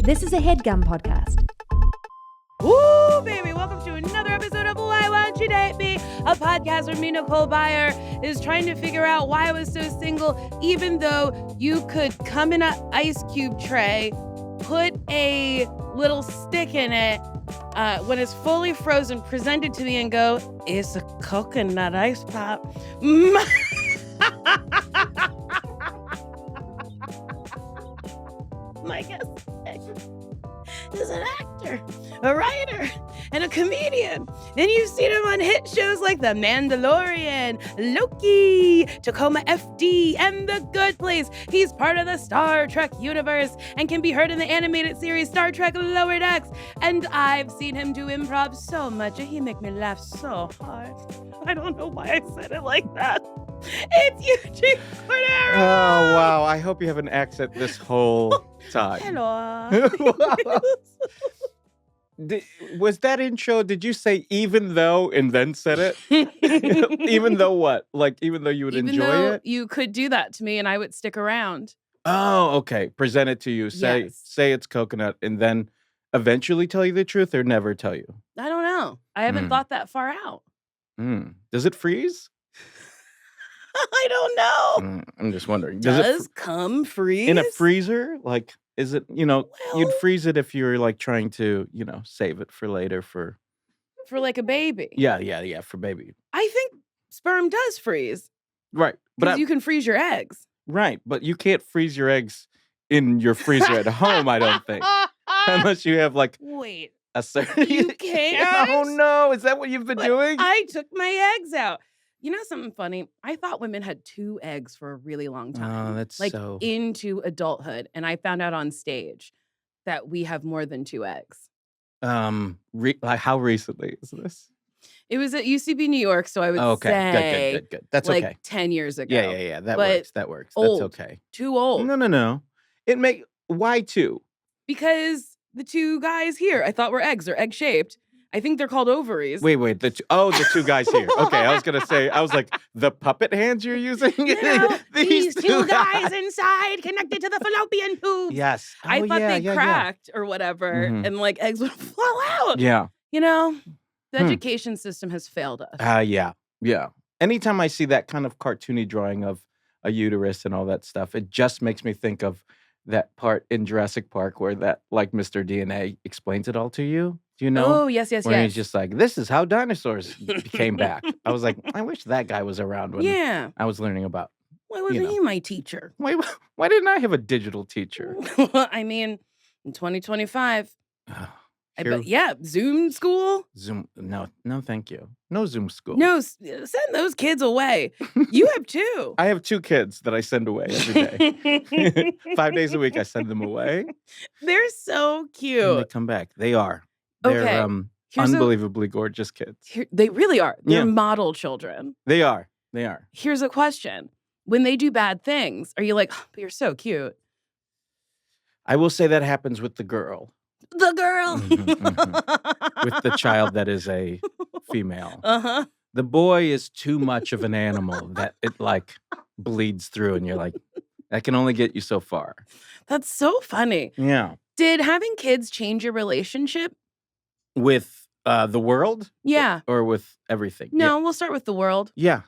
This is a HeadGum podcast. Woo, baby, welcome to another episode of Why Won't You Date Me? A podcast where me, Nicole, Byer, is trying to figure out why I was so single, even though you could come in an ice cube tray, put a little stick in it, when it's fully frozen, present it to me and go, it's a coconut ice pop. My guest is an actor, a writer, and a comedian. And you've seen him on hit shows like The Mandalorian, Loki, Tacoma FD, and The Good Place. He's part of the Star Trek universe and can be heard in the animated series Star Trek Lower Decks. And I've seen him do improv so much, and he make me laugh so hard. I don't know why I said it like that. It's Eugene Cordero. Oh, wow. I hope you have an accent this whole time. Hello. Was that intro, did you say even though and then said it? Even though what? Like, even though you would enjoy it? You could do that to me and I would stick around. Oh, okay. Present it to you. Say it's coconut and then eventually tell you the truth or never tell you? I don't know. I haven't thought that far out. Does it freeze? I don't know. I'm just wondering. Does cum freeze? In a freezer? Like, is it, you'd freeze it if you're like trying to, save it for later for like a baby. Yeah, for baby. I think sperm does freeze. Right. Because you can freeze your eggs. Right. But you can't freeze your eggs in your freezer at home, I don't think. Unless you have like Wait. a certain... You can't? Oh, no. Is that what you've been doing? I took my eggs out. You know something funny? I thought women had 2 eggs for a really long time. Oh, that's like so... into adulthood. And I found out on stage that we have more than 2 eggs. Like how recently is this? It was at UCB New York, so I would say good. That's like okay. 10 years ago. Yeah. That works. That's old. okay. Too old. No. Why 2? Because the 2 guys here I thought were eggs. They're egg-shaped. I think they're called ovaries. Wait. The 2 guys here. Okay, I was like, the puppet hands you're using? These 2 guys inside connected to the fallopian tube. Yes. I thought they cracked or whatever, and like eggs would fall out. Yeah. The education system has failed us. Yeah. Anytime I see that kind of cartoony drawing of a uterus and all that stuff, it just makes me think of that part in Jurassic Park where that, like, Mr. DNA explains it all to you. Do you know? Oh, yes. Where he's just like, this is how dinosaurs came back. I was like, I wish that guy was around when I was learning about. Why wasn't he my teacher? Why didn't I have a digital teacher? I mean, in 2025. Zoom school? Zoom, no, thank you. No Zoom school. No, send those kids away. You have 2. I have 2 kids that I send away every day. 5 days a week, I send them away. They're so cute. And they come back. They are. They're unbelievably gorgeous kids. They really are. They're model children. They are. Here's a question. When they do bad things, are you like, oh, but you're so cute? I will say that happens with the girl. The girl. With the child that is a female. Uh-huh. The boy is too much of an animal that it like bleeds through and you're like, that can only get you so far. That's so funny. Yeah. Did having kids change your relationship? With the world? Yeah. Or with everything? No, we'll start with the world. Yeah.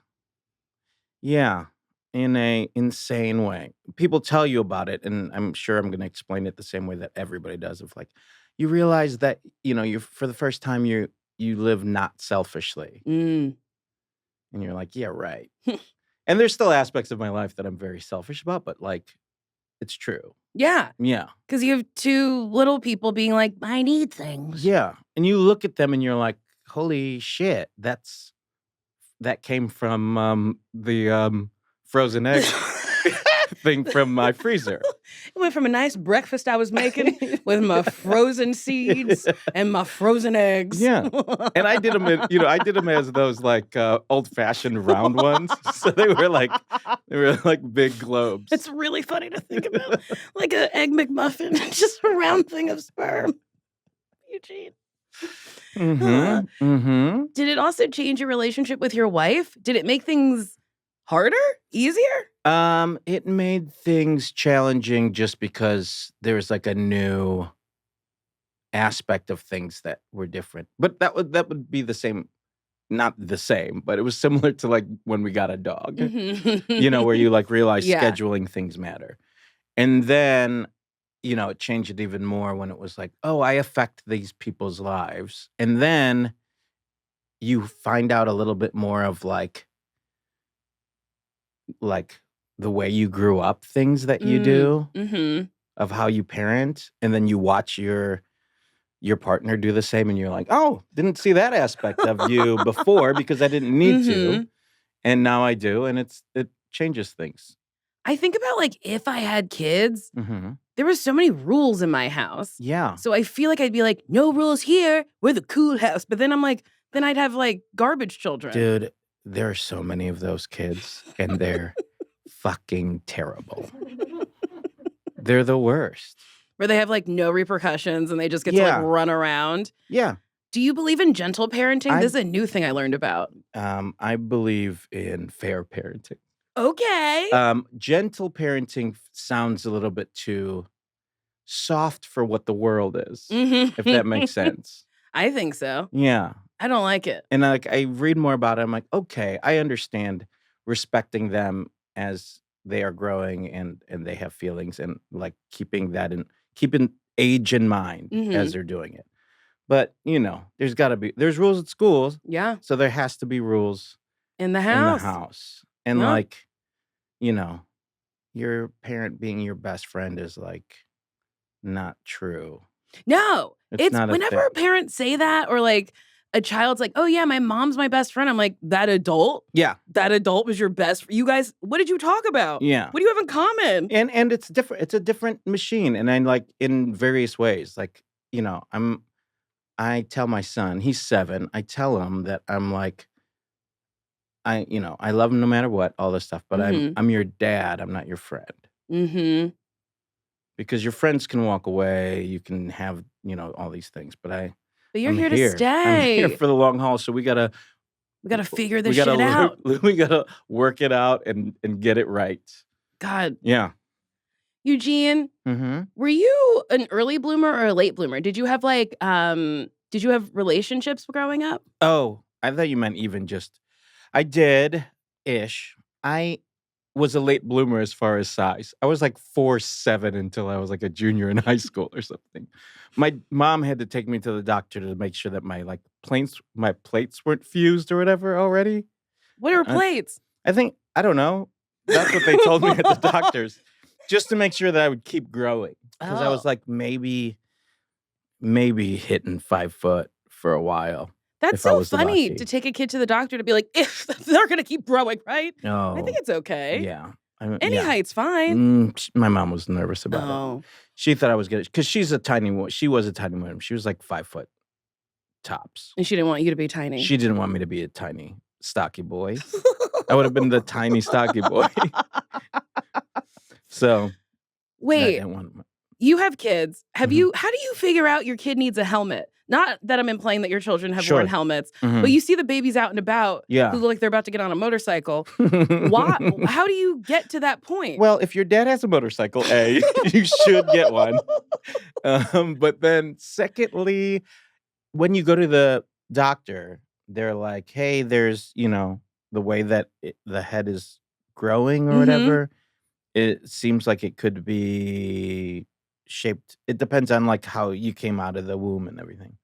In a insane way. People tell you about it, and I'm sure I'm going to explain it the same way that everybody does. Of like, you realize that, you for the first time you live not selfishly. And you're like, yeah, right. And there's still aspects of my life that I'm very selfish about, but like, it's true. Yeah. Yeah. Because you have 2 little people being like, I need things. Yeah. And you look at them and you're like, holy shit, that came from the frozen egg thing from my freezer. It went from a nice breakfast I was making with my frozen seeds and my frozen eggs. Yeah. And I did them as those like old-fashioned round ones. So they were like big globes. It's really funny to think about. Like an egg McMuffin, just a round thing of sperm. Eugene. Did it also change your relationship with your wife? Did it make things harder? Easier? It made things challenging just because there was like a new aspect of things that were different. But that would be the same, not the same, but it was similar to like when we got a dog, where you like realize Yeah. scheduling things matter. And then, it changed it even more when it was like, oh, I affect these people's lives. And then you find out a little bit more of like the way you grew up, things that you do, of how you parent, and then you watch your partner do the same, and you're like, oh, didn't see that aspect of you before because I didn't need to, and now I do, and it changes things. I think about like if I had kids, Mm-hmm. there were so many rules in my house. Yeah. So I feel like I'd be like, no rules here. We're the cool house. But then I'm like, then I'd have like garbage children. Dude, there are so many of those kids, and they're fucking terrible. They're the worst. Where they have like no repercussions and they just get to like run around. Yeah. Do you believe in gentle parenting? This is a new thing I learned about. I believe in fair parenting. Okay. Gentle parenting sounds a little bit too soft for what the world is, if that makes sense. I think so. Yeah. I don't like it. And like I read more about it, I'm like, okay, I understand respecting them as they are growing and they have feelings, and like keeping age in mind as they're doing it. But there's rules at schools. Yeah. So there has to be rules in the house. And like, your parent being your best friend is like not true. No. It's not whenever a parent say that, or like a child's like, oh yeah, my mom's my best friend. I'm like, that adult? Yeah. That adult was your best friend. You guys, what did you talk about? Yeah. What do you have in common? And it's different. It's a different machine. And I'm like in various ways. Like, I tell my son, he's 7. I tell him that I'm like, I love him no matter what, all this stuff, but I'm your dad. I'm not your friend. Mm-hmm. Because your friends can walk away. You can have, all these things, but you're here to stay. I'm here for the long haul. So we gotta figure this shit out. We gotta work it out and get it right. God. Yeah. Eugene, were you an early bloomer or a late bloomer? Did you have did you have relationships growing up? Oh, I thought you meant even just. I did-ish. I was a late bloomer as far as size. I was like 4'7" until I was like a junior in high school or something. My mom had to take me to the doctor to make sure that my plates weren't fused or whatever already. What are plates? I don't know. That's what they told me at the doctor's. Just to make sure that I would keep growing. Because I was like maybe hitting 5 foot for a while. That's so funny to take a kid to the doctor to be like, if they're going to keep growing, right? Oh, I think it's okay. Yeah. Any height's fine. My mom was nervous about it. She thought I was going to, because she's a tiny woman. She was a tiny woman. She was like 5 foot tops. And she didn't want you to be tiny. She didn't want me to be a tiny, stocky boy. I would have been the tiny, stocky boy. So. Wait, you have kids. How do you figure out your kid needs a helmet? Not that I'm implying that your children have worn helmets, but you see the babies out and about who look like they're about to get on a motorcycle. Why? How do you get to that point? Well, if your dad has a motorcycle, A, you should get one. But then secondly, when you go to the doctor, they're like, hey, there's, the way that the head is growing or whatever. It seems like it could be shaped. It depends on like how you came out of the womb and everything.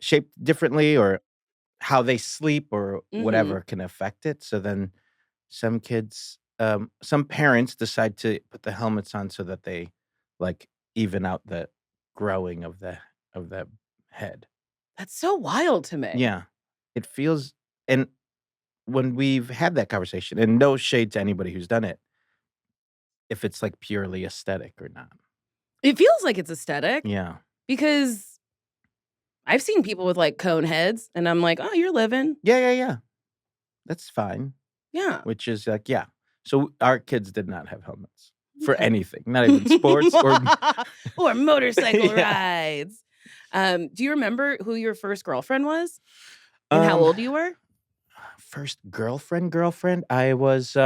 Shaped differently, or how they sleep or whatever can affect it. So then some kids, some parents decide to put the helmets on so that they like even out the growing of the head. That's so wild to me. Yeah. It feels, and when we've had that conversation, and no shade to anybody who's done it, if it's like purely aesthetic or not. It feels like it's aesthetic. Yeah. Because I've seen people with like cone heads, and I'm like, oh, you're living. Yeah. That's fine. Yeah. Which is like, yeah. So our kids did not have helmets for anything, not even sports or motorcycle rides. Do you remember who your first girlfriend was and how old you were? First girlfriend. I was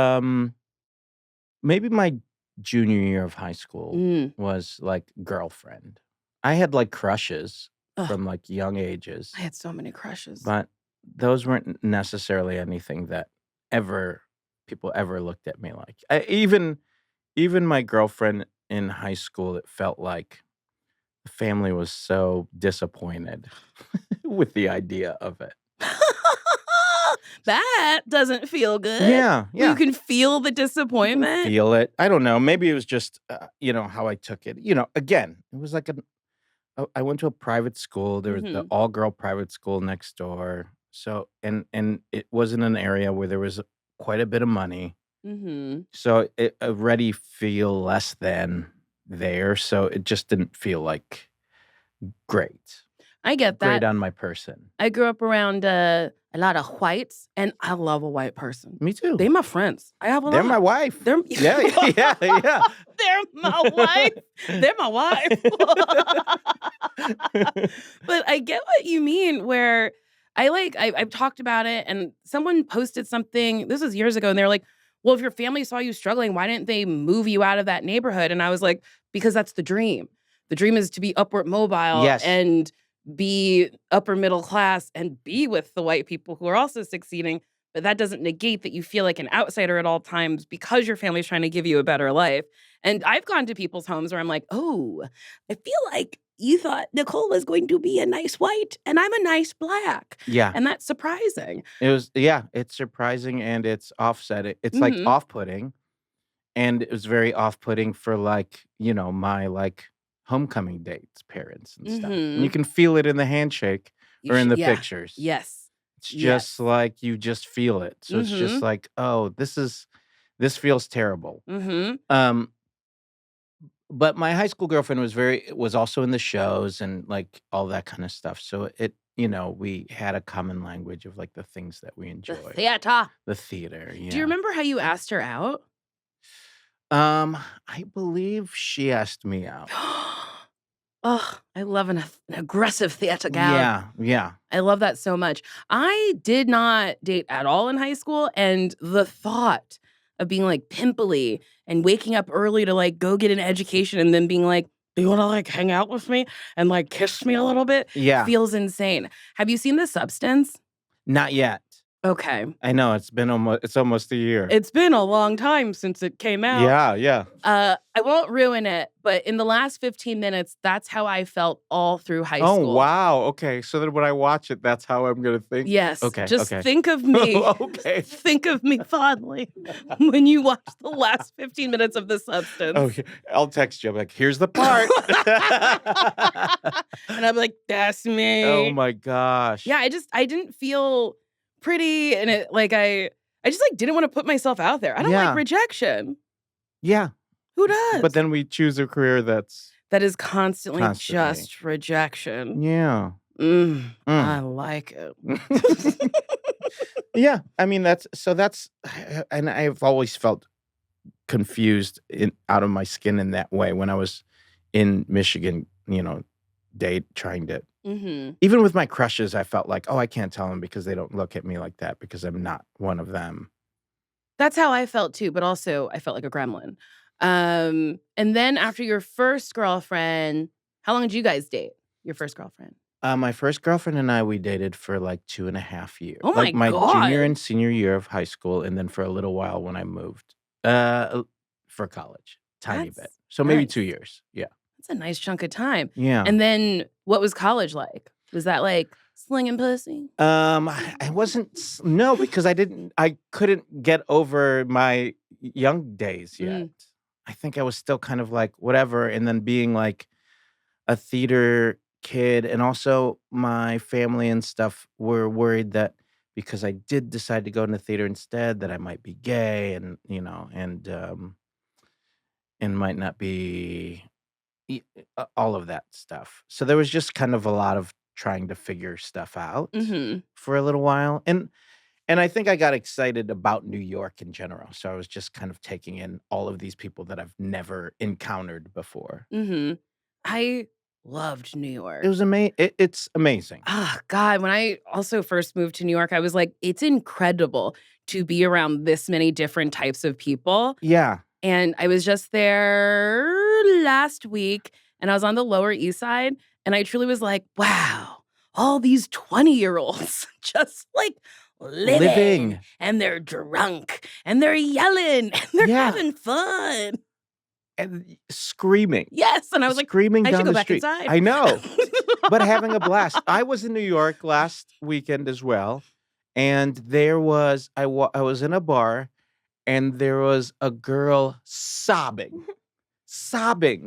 maybe my junior year of high school was like girlfriend. I had like crushes Ugh, from like young ages, I had so many crushes. but those weren't necessarily anything that ever people ever looked at me like. Even my girlfriend in high school, it felt like the family was so disappointed with the idea of it. That doesn't feel good. Yeah, You yeah. can feel the You can disappointment. feel it. I don't know. Maybe it was just, how I took it. Again, it was like I went to a private school. There was the Mhm. all-girl private school next door. So, and it was in an area where there was quite a bit of money. Mhm. So it already feel less than there. So it just didn't feel like great. I get Great that. on my person. I grew up around a lot of whites, and I love a white person. Me too. They my friends. I have a They're lot. my wife. They're Yeah, yeah, yeah. They're my wife. They're my wife. But I get what you mean. Where I've talked about it, and someone posted something. This was years ago, and they're like, "Well, if your family saw you struggling, why didn't they move you out of that neighborhood?" And I was like, "Because that's the dream. The dream is to be upward mobile Yes. and be upper middle class and be with the white people who are also succeeding." But that doesn't negate that you feel like an outsider at all times because your family's trying to give you a better life. And I've gone to people's homes where I'm like, "Oh, I feel like you thought Nicole was going to be a nice white and I'm a nice black." Yeah. And that's surprising. It's surprising and it's offsetting. It's like Mhm. off-putting. And it was very off-putting for like, my like homecoming dates, parents and stuff. And you Mhm. can feel it in the handshake You or in the yeah. pictures. Yes. It's Yes. just like you just feel it. So it's just Mhm. like, oh, this feels terrible. Mhm. Um, but my high school girlfriend was also in the shows and like all that kind of stuff. So we had a common language of like the things that we The enjoyed. theater. The theater, Do you yeah. remember how you asked her out? I believe she asked me out. Oh, I love an aggressive theater gal. Yeah, yeah. I love that so much. I did not date at all in high school, and the thought of being, like, pimply and waking up early to, like, go get an education and then being like, "Do you wanna, like, hang out with me and, like, kiss me a little bit?" Yeah. feels insane. Have you seen The Substance? Not yet. Okay. I know it's almost a year. It's been a long time since it came out. Yeah, yeah. I won't ruin it, but in the last 15 minutes, that's how I felt all through high Oh, school. wow. Okay. So then when I watch it, that's how I'm gonna think. Yes. Okay, Just okay. think of me. Okay. Think of me fondly when you watch the last 15 minutes of The Substance. Okay. I'll text you. I'm like, here's the part. And I'm like, that's me. Oh my gosh. Yeah, I didn't feel pretty, and it I just didn't want to put myself out there. I don't Yeah. like rejection. Yeah. Who does? But then we choose a career that's that is constantly Constantly. just rejection. yeah. I like it. Yeah. I mean that's and I've always felt confused out of my skin in that way when I was in Michigan, trying to Mhm. even with my crushes, I felt like, oh, I can't tell them because they don't look at me like that because I'm not one of them. That's how I felt too, but also I felt like a gremlin. And then after your first girlfriend, how long did you guys date? Your first girlfriend? My first girlfriend and I, we dated for like 2.5 years. Oh Like my my junior God. and senior year of high school, and then for a little while when I moved for college. Tiny bit. That's So maybe nice. 2 years. Yeah. That's a nice chunk of time. Yeah. And then what was college like? Was that like slinging pussy? I wasn't no, because I couldn't get over my young days yet. I think I was still kind of like whatever, and then being like a theater kid, and also my family and stuff were worried that because I did decide to go into theater instead, that I might be gay, and and might not be all of that stuff. So there was just kind of a lot of trying to figure stuff out Mhm. for a little while, and I think I got excited about New York in general. So I was just kind of taking in all of these people that I've never encountered before. Mhm. I loved New York. It was it's amazing. Ah, God, when I also first moved to New York, I was like, it's incredible to be around this many different types of people. Yeah. And I was just there last week, and I was on the Lower East Side, and I truly was like, wow, all these 20-year-olds just like living. And they're drunk, and they're yelling, and they're having fun. And screaming. Yes. And I was screaming like, I down should go the back street. inside. I know. But having a blast. I was in New York last weekend as well. And there was, I was in a bar, and there was a girl sobbing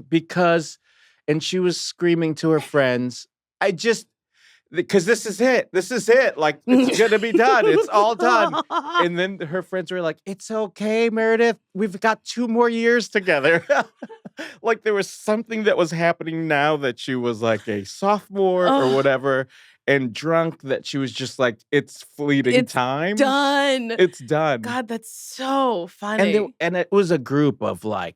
because, and she was screaming to her friends, because this is it. Like, it's going to be done. It's all done. And then her friends were like, it's okay, Meredith. We've got 2 more years together. Like, there was something that was happening now that she was like a sophomore or whatever, and drunk, that she was just like, it's fleeting time. It's done. God, that's so funny. And it was a group of like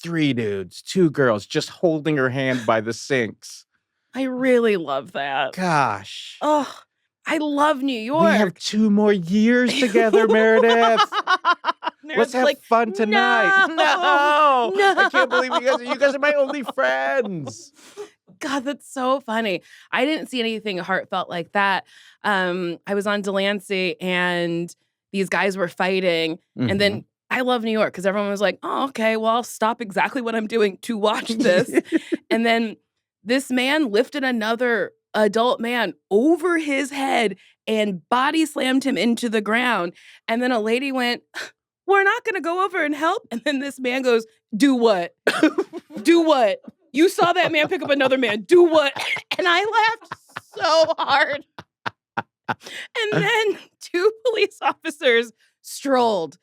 3 dudes, 2 girls, just holding her hand by the sinks. I really love that. Gosh. Oh, I love New York. We have 2 more years together, Meredith. Let's have fun tonight. No. I can't believe you guys are my only friends. God, that's so funny. I didn't see anything heartfelt like that. I was on Delancey, and these guys were fighting. And then I love New York because everyone was like, oh, okay, well, I'll stop exactly what I'm doing to watch this. And then this man lifted another adult man over his head and body slammed him into the ground. And then a lady went, we're not going to go over and help. And then this man goes, do what? Do what? You saw that man pick up another man. Do what? And I laughed so hard. And then 2 police officers strolled.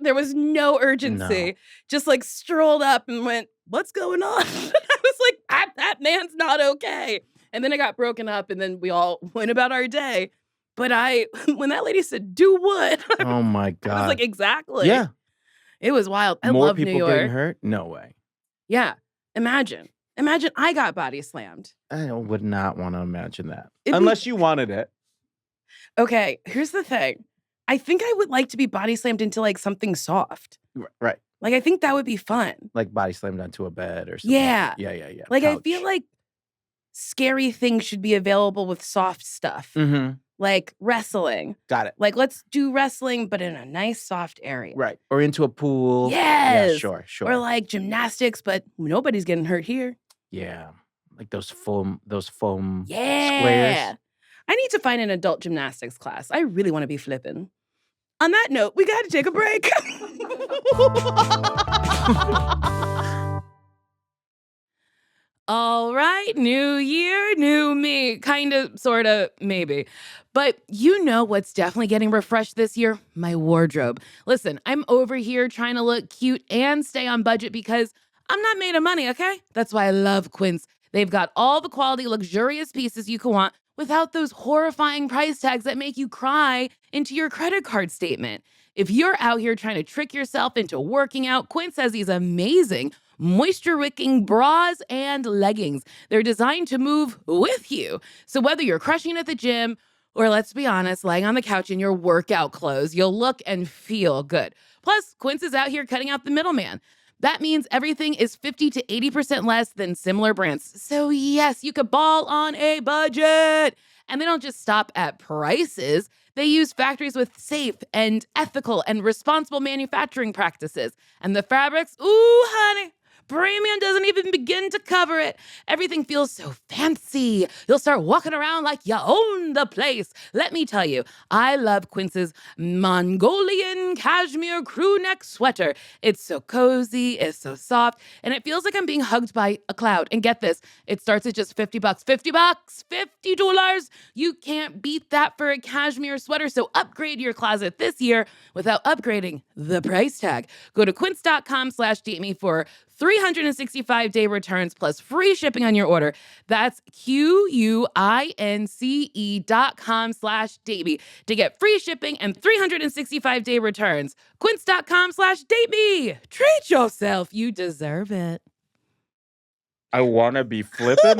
There was no urgency. No. Just like strolled up and went, what's going on? I was like, that man's not okay. And then it got broken up, and then we all went about our day. But when that lady said, do what? Oh my God. I was like, exactly. Yeah. It was wild. I More love New people York. getting hurt? No way. Yeah. Imagine I got body slammed. I would not want to imagine that. Unless you wanted it. Okay, here's the thing. I think I would like to be body slammed into like something soft. Right. Like, I think that would be fun. Like body slammed onto a bed or something. Yeah. Yeah. Like, Couch. I feel like scary things should be available with soft stuff. Mm-hmm. Like wrestling. Got it. Like, let's do wrestling, but in a nice, soft area. Right. Or into a pool. Yes. Yeah, sure. Or like gymnastics, but nobody's getting hurt here. Yeah. Like those foam squares. I need to find an adult gymnastics class. I really want to be flipping. On that note, we got to take a break. All right, new year, new me. Kind of, sort of, maybe. But you know what's definitely getting refreshed this year? My wardrobe. Listen, I'm over here trying to look cute and stay on budget because I'm not made of money, okay? That's why I love Quince. They've got all the quality, luxurious pieces you can want without those horrifying price tags that make you cry into your credit card statement. If you're out here trying to trick yourself into working out, Quince has these amazing moisture-wicking bras and leggings. They're designed to move with you. So whether you're crushing it at the gym or, let's be honest, laying on the couch in your workout clothes, you'll look and feel good. Plus, Quince is out here cutting out the middleman. That means everything is 50 to 80% less than similar brands. So yes, you could ball on a budget. And they don't just stop at prices. They use factories with safe and ethical and responsible manufacturing practices. And the fabrics, ooh, honey, premium doesn't even begin to cover it. Everything feels so fancy. You'll start walking around like you own the place. Let me tell you, I love Quince's Mongolian cashmere crew neck sweater. It's so cozy, it's so soft, and it feels like I'm being hugged by a cloud. And get this, it starts at just $50. $50. You can't beat that for a cashmere sweater. So upgrade your closet this year without upgrading the price tag. Go to quince.com/dateme for 365-day returns plus free shipping on your order. That's QUINCE.com/dateme to get free shipping and 365-day returns. Quince.com/dateme. Treat yourself. You deserve it. I want to be flipping.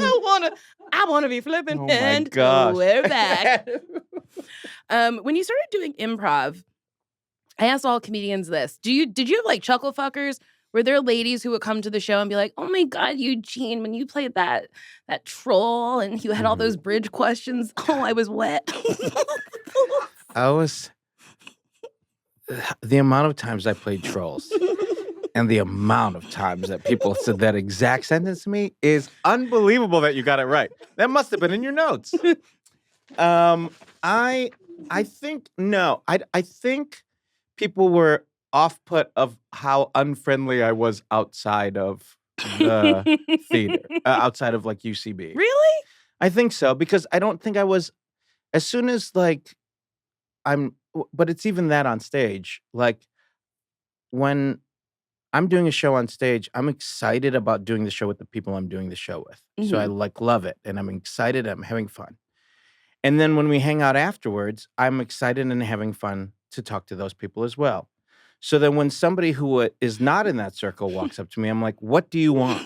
I want to be flipping. Oh and my gosh. we're back. When you started doing improv, I asked all comedians this. Did you have like chuckle fuckers Were there ladies who would come to the show and be like, "Oh my God, Eugene, when you played that troll and you had all those bridge questions, oh, I was wet." The amount of times I played trolls and the amount of times that people said that exact sentence to me is unbelievable that you got it right. That must have been in your notes. I think no. I think people were off-put of how unfriendly I was outside of the theater, outside of like UCB. Really? I think so because I don't think I was as soon as like but it's even that on stage. Like when I'm doing a show on stage, I'm excited about doing the show with the people I'm doing the show with. So I like love it and I'm excited, I'm having fun. And then when we hang out afterwards, I'm excited and having fun to talk to those people as well. So then when somebody who is not in that circle walks up to me, I'm like, "What do you want?"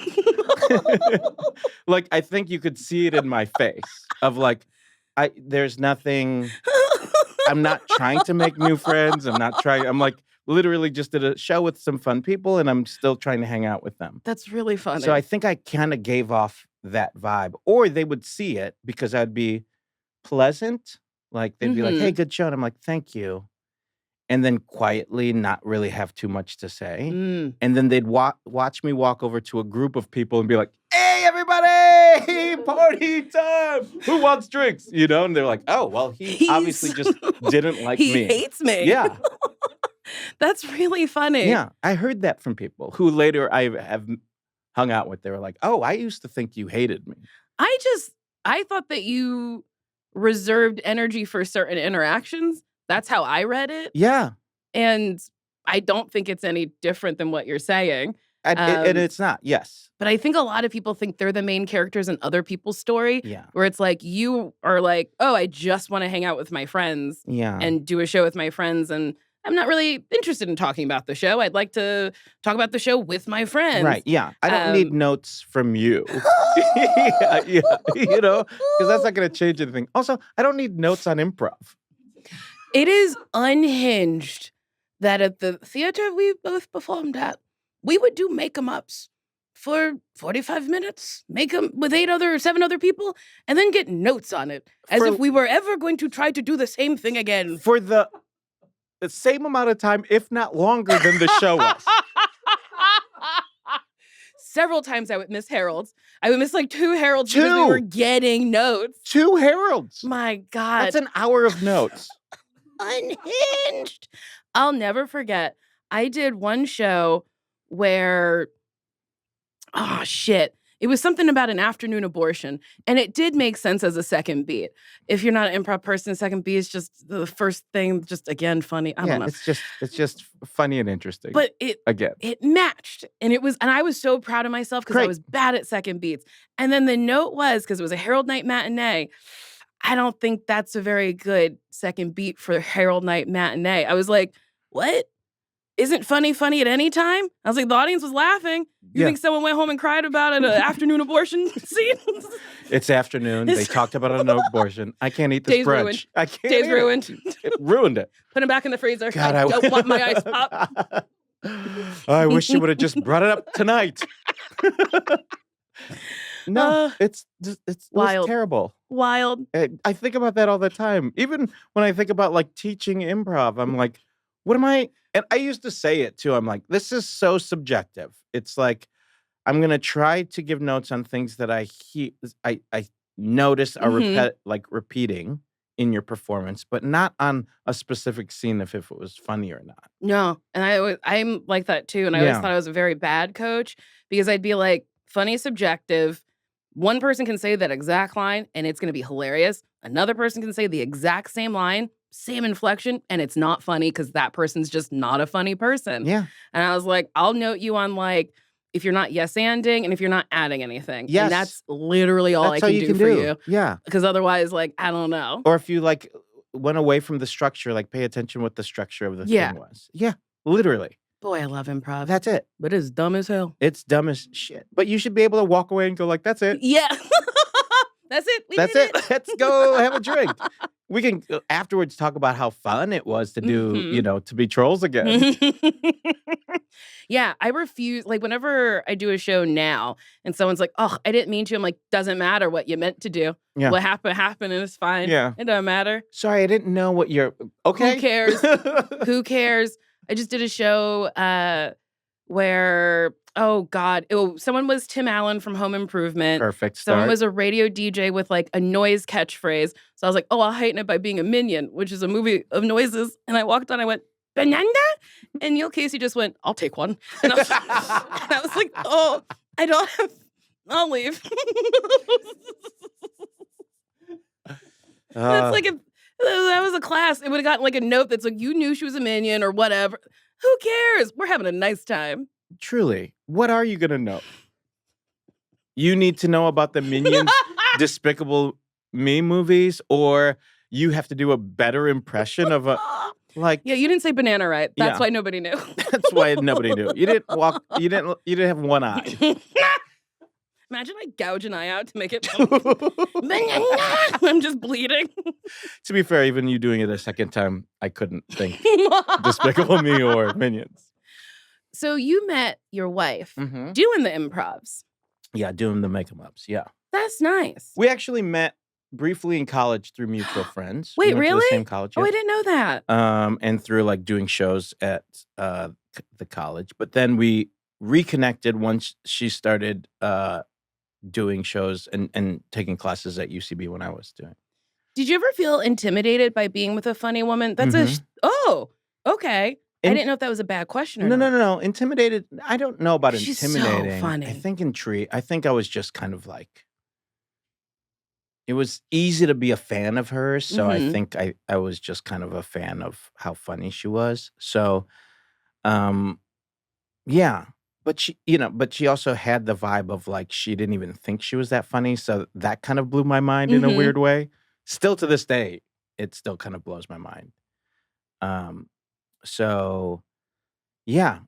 Like I think you could see it in my face of like there's nothing. I'm not trying to make new friends. I'm like literally just did a show with some fun people and I'm still trying to hang out with them. That's really funny. So I think I kind of gave off that vibe. Or they would see it because I'd be pleasant. Like they'd be like, "Hey, good show." And I'm like, "Thank you." And then quietly not really have too much to say. And then they'd watch me walk over to a group of people and be like, "Hey, everybody, party time. Who wants drinks?" You know? And they're like, "Oh, well, he obviously just didn't like me." He hates me. Yeah. That's really funny. Yeah. I heard that from people who later I have hung out with. They were like, "Oh, I used to think you hated me." I thought that you reserved energy for certain interactions. That's how I read it. Yeah. And I don't think it's any different than what you're saying. And it's not, yes. But I think a lot of people think they're the main characters in other people's story. Yeah. Where it's like you are like, "Oh, I just want to hang out with my friends and do a show with my friends. And I'm not really interested in talking about the show. I'd like to talk about the show with my friends." Right, yeah. I don't need notes from you. yeah, you know, because that's not going to change anything. Also, I don't need notes on improv. It is unhinged that at the theater we both performed at, we would do make-em-ups for 45 minutes, make them with 7 other people, and then get notes on it as if we were ever going to try to do the same thing again. For the same amount of time, if not longer than the show was. Several times I would miss Harold's. I would miss like 2 Harold's because we were getting notes. 2 Harold's. My God. That's an hour of notes. Unhinged. I'll never forget. I did one show where, it was something about an afternoon abortion. And it did make sense as a second beat. If you're not an improv person, second beat is just the first thing, just again, funny. I don't know. It's just funny and interesting. But it matched. And I was so proud of myself because I was bad at second beats. And then the note was, because it was a Harold Night matinee, "I don't think that's a very good second beat for Harold Night matinee." I was like, "What? Isn't funny at any time?" I was like, the audience was laughing. You think someone went home and cried about an afternoon abortion scene? It's afternoon. They talked about an abortion. I can't eat this Day's brunch. ruined. I can't. Day's ruined. It ruined it. Put them back in the freezer. God, I don't want my ice pop. I wish you would have just brought it up tonight. No, it's wild. Terrible. Wild. I think about that all the time. Even when I think about like teaching improv, I'm like, what am I? And I used to say it too. I'm like, this is so subjective. It's like, I'm going to try to give notes on things that I notice are repeating in your performance, but not on a specific scene if it was funny or not. No. And I'm like that too. And I always thought I was a very bad coach because I'd be like, funny is subjective. One person can say that exact line and it's going to be hilarious. Another person can say the exact same line, same inflection, and it's not funny because that person's just not a funny person. Yeah. And I was like, I'll note you on like, if you're not yes-anding and if you're not adding anything. Yes. And that's literally all I can do for you. Yeah. Because otherwise, like, I don't know. Or if you like went away from the structure, like pay attention what the structure of the thing was. Yeah. Literally. Boy, I love improv. That's it. But it's dumb as hell. It's dumb as shit. But you should be able to walk away and go like, that's it. Yeah. That's it. We That's did it. Let's go have a drink. We can afterwards talk about how fun it was to do, Mhm. to be trolls again. Yeah, I refuse. Like, whenever I do a show now and someone's like, oh, I didn't mean to. I'm like, doesn't matter what you meant to do. Yeah. What happened and it's fine. Yeah. It doesn't matter. Sorry, I didn't know what you're... Okay. Who cares? Who cares? I just did a show where, oh God, someone was Tim Allen from Home Improvement. Perfect Someone start. was a radio DJ with like a noise catchphrase. So I was like, oh, I'll heighten it by being a minion, which is a movie of noises. And I walked on, I went, banana? And Neil Casey just went, I'll take one. And I was like, oh, I don't have, I'll leave. That's like if that was a class, it would have gotten like a note that's like, you knew she was a minion or whatever. Who cares? We're having a nice time. Truly, what are you going to know? You need to know about the Minions Despicable Me movies, or you have to do a better impression of a... Like, yeah, you didn't say banana right. That's Yeah. why nobody knew. that's why nobody knew. You didn't have one eye. Imagine I gouge an eye out to make it. I'm just bleeding. To be fair, even you doing it a second time, I couldn't think Despicable Me or Minions. So you met your wife Mm-hmm. doing the improvs. Yeah, doing the make-em-ups, yeah. That's nice. We actually met briefly in college through mutual friends. Wait, We went to really? the same college. Oh, yeah. I didn't know that. And through like doing shows at the college. But then we reconnected once she started doing shows and taking classes at UCB when I was doing. Did you ever feel intimidated by being with a funny woman? That's okay. I didn't know if that was a bad question or not. No. Intimidated. I don't know about She's so intimidating. funny. I think intrigued. I think I was just kind of like, it was easy to be a fan of hers. So I Mhm. think I was just kind of a fan of how funny she was. So, yeah. But she also had the vibe of like, she didn't even think she was that funny. So that kind of blew my mind in a Mhm. weird way. Still to this day, it still kind of blows my mind. So yeah,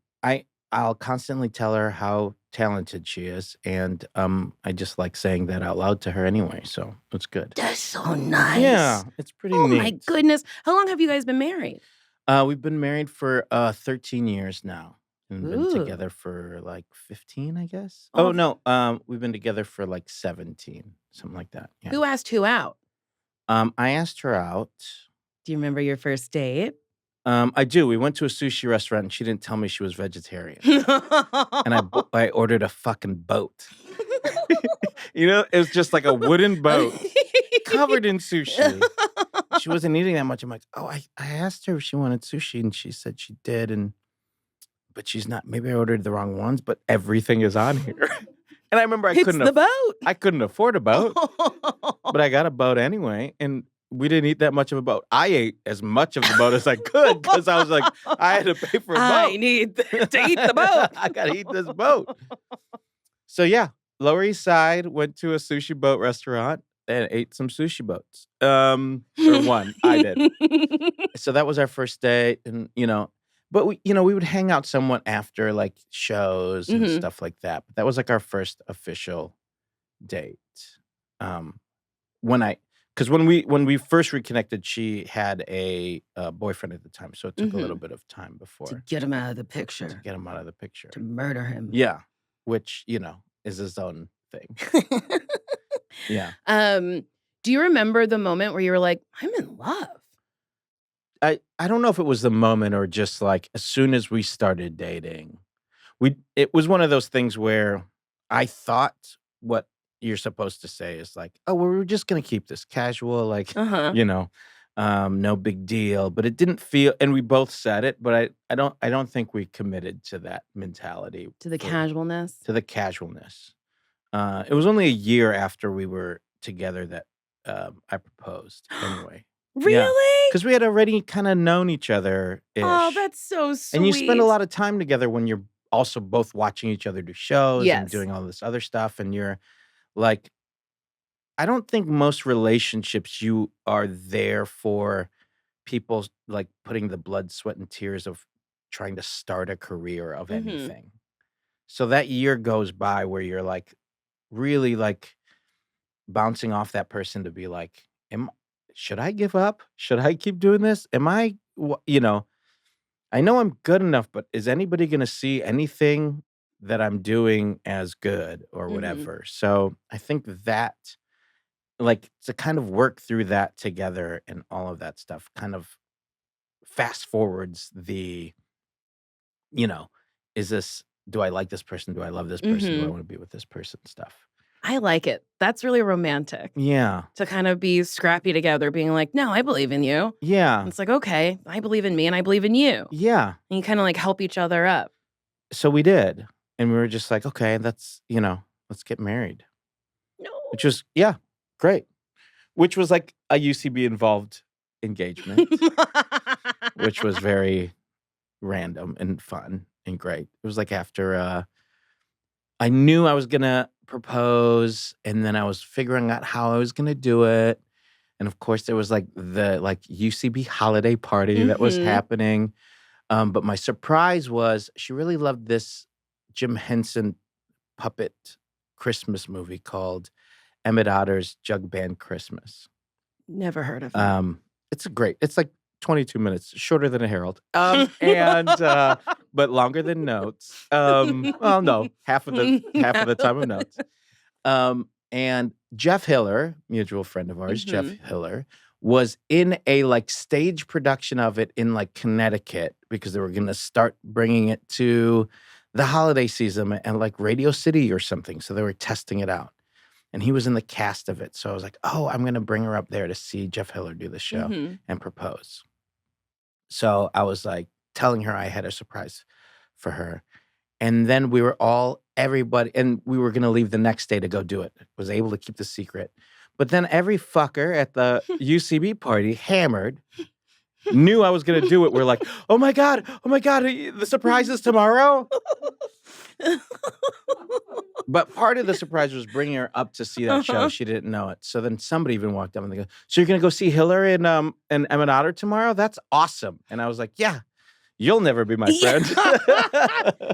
I'll constantly tell her how talented she is, and I just like saying that out loud to her anyway. So it's good. That's so nice. Yeah, it's pretty Oh neat. my goodness. How long have you guys been married? We've been married for 13 years now, and been Ooh. together for like 15, I guess. Oh. Oh no, we've been together for like 17, something like that. Yeah. Who asked who out? I asked her out. Do you remember your first date? I do. We went to a sushi restaurant, and she didn't tell me she was vegetarian. And I ordered a fucking boat. It was just like a wooden boat covered in sushi. She wasn't eating that much. I'm like, oh, I asked her if she wanted sushi, and she said she did, but she's not. Maybe I ordered the wrong ones, but everything is on here. And I remember I It's couldn't the boat. I couldn't afford a boat, but I got a boat anyway, and we didn't eat that much of a boat. I ate as much of the boat as I could because I was like, I had to pay for a boat. I need to eat the boat. I gotta eat this boat. So yeah, Lower East Side, went to a sushi boat restaurant and ate some sushi boats. Or one, I did. So that was our first date, and but we would hang out somewhat after like shows and Mhm. stuff like that. But that was like our first official date. Because when we first reconnected, she had a boyfriend at the time, so it took a little bit of time before To get him out of the to picture. get him out of the picture. To murder him. Yeah, which is his own thing. Yeah, Do you remember the moment where you were like, I'm in love? I don't know if it was the moment or just like as soon as we started dating, it was one of those things where I thought what you're supposed to say is like, oh, well, we're just gonna keep this casual, like Uh-huh. no big deal. But it didn't feel, and we both said it, but I don't think we committed to that mentality To the for- casualness. to the casualness. It was only a year after we were together that I proposed. Anyway, Really? because we had already kind of known each other. Oh, that's so sweet. And you spend a lot of time together when you're also both watching each other do shows and Yes. doing all this other stuff. And you're like, I don't think most relationships you are there for people like putting the blood, sweat, and tears of trying to start a career of Mhm. anything. So that year goes by where you're like really like bouncing off that person to be like, should I give up? Should I keep doing this? Am I, I know I'm good enough, but is anybody going to see anything that I'm doing as good or whatever? So I think that, like, to kind of work through that together and all of that stuff kind of fast forwards the, do I like this person? Do I love this person? Do I want to be with this person? Stuff. I like it. That's really romantic. Yeah. To kind of be scrappy together, being like, no, I believe in you. Yeah. And it's like, okay, I believe in me and I believe in you. Yeah. And you kind of like help each other up. So we did. And we were just like, okay, that's, let's get married. No. Which was, great. Which was like a UCB involved engagement, which was very random and fun and great. It was like after I knew I was going to propose, and then I was figuring out how I was going to do it. And of course, there was like the UCB holiday party that was happening. But my surprise was she really loved this Jim Henson puppet Christmas movie called Emmett Otter's Jug Band Christmas. Never heard of it. It's like 22 minutes, shorter than a Herald. But longer than Notes. Well, no, half of the time of Notes. And Jeff Hiller, mutual friend of ours, Jeff Hiller, was in a stage production of it in Connecticut because they were going to start bringing it to the holiday season and Radio City or something. So they were testing it out. And he was in the cast of it. So I was like, oh, I'm going to bring her up there to see Jeff Hiller do the show and propose. So I was telling her I had a surprise for her. And then we were everybody, and we were going to leave the next day to go do it. Was able to keep the secret. But then every fucker at the UCB party, hammered, knew I was going to do it. We're like, oh my God, the surprise is tomorrow. But part of the surprise was bringing her up to see that show. She didn't know it. So then somebody even walked up and they go, so you're going to go see Hiller and Emmett Otter tomorrow? That's awesome. And I was like, yeah, you'll never be my friend.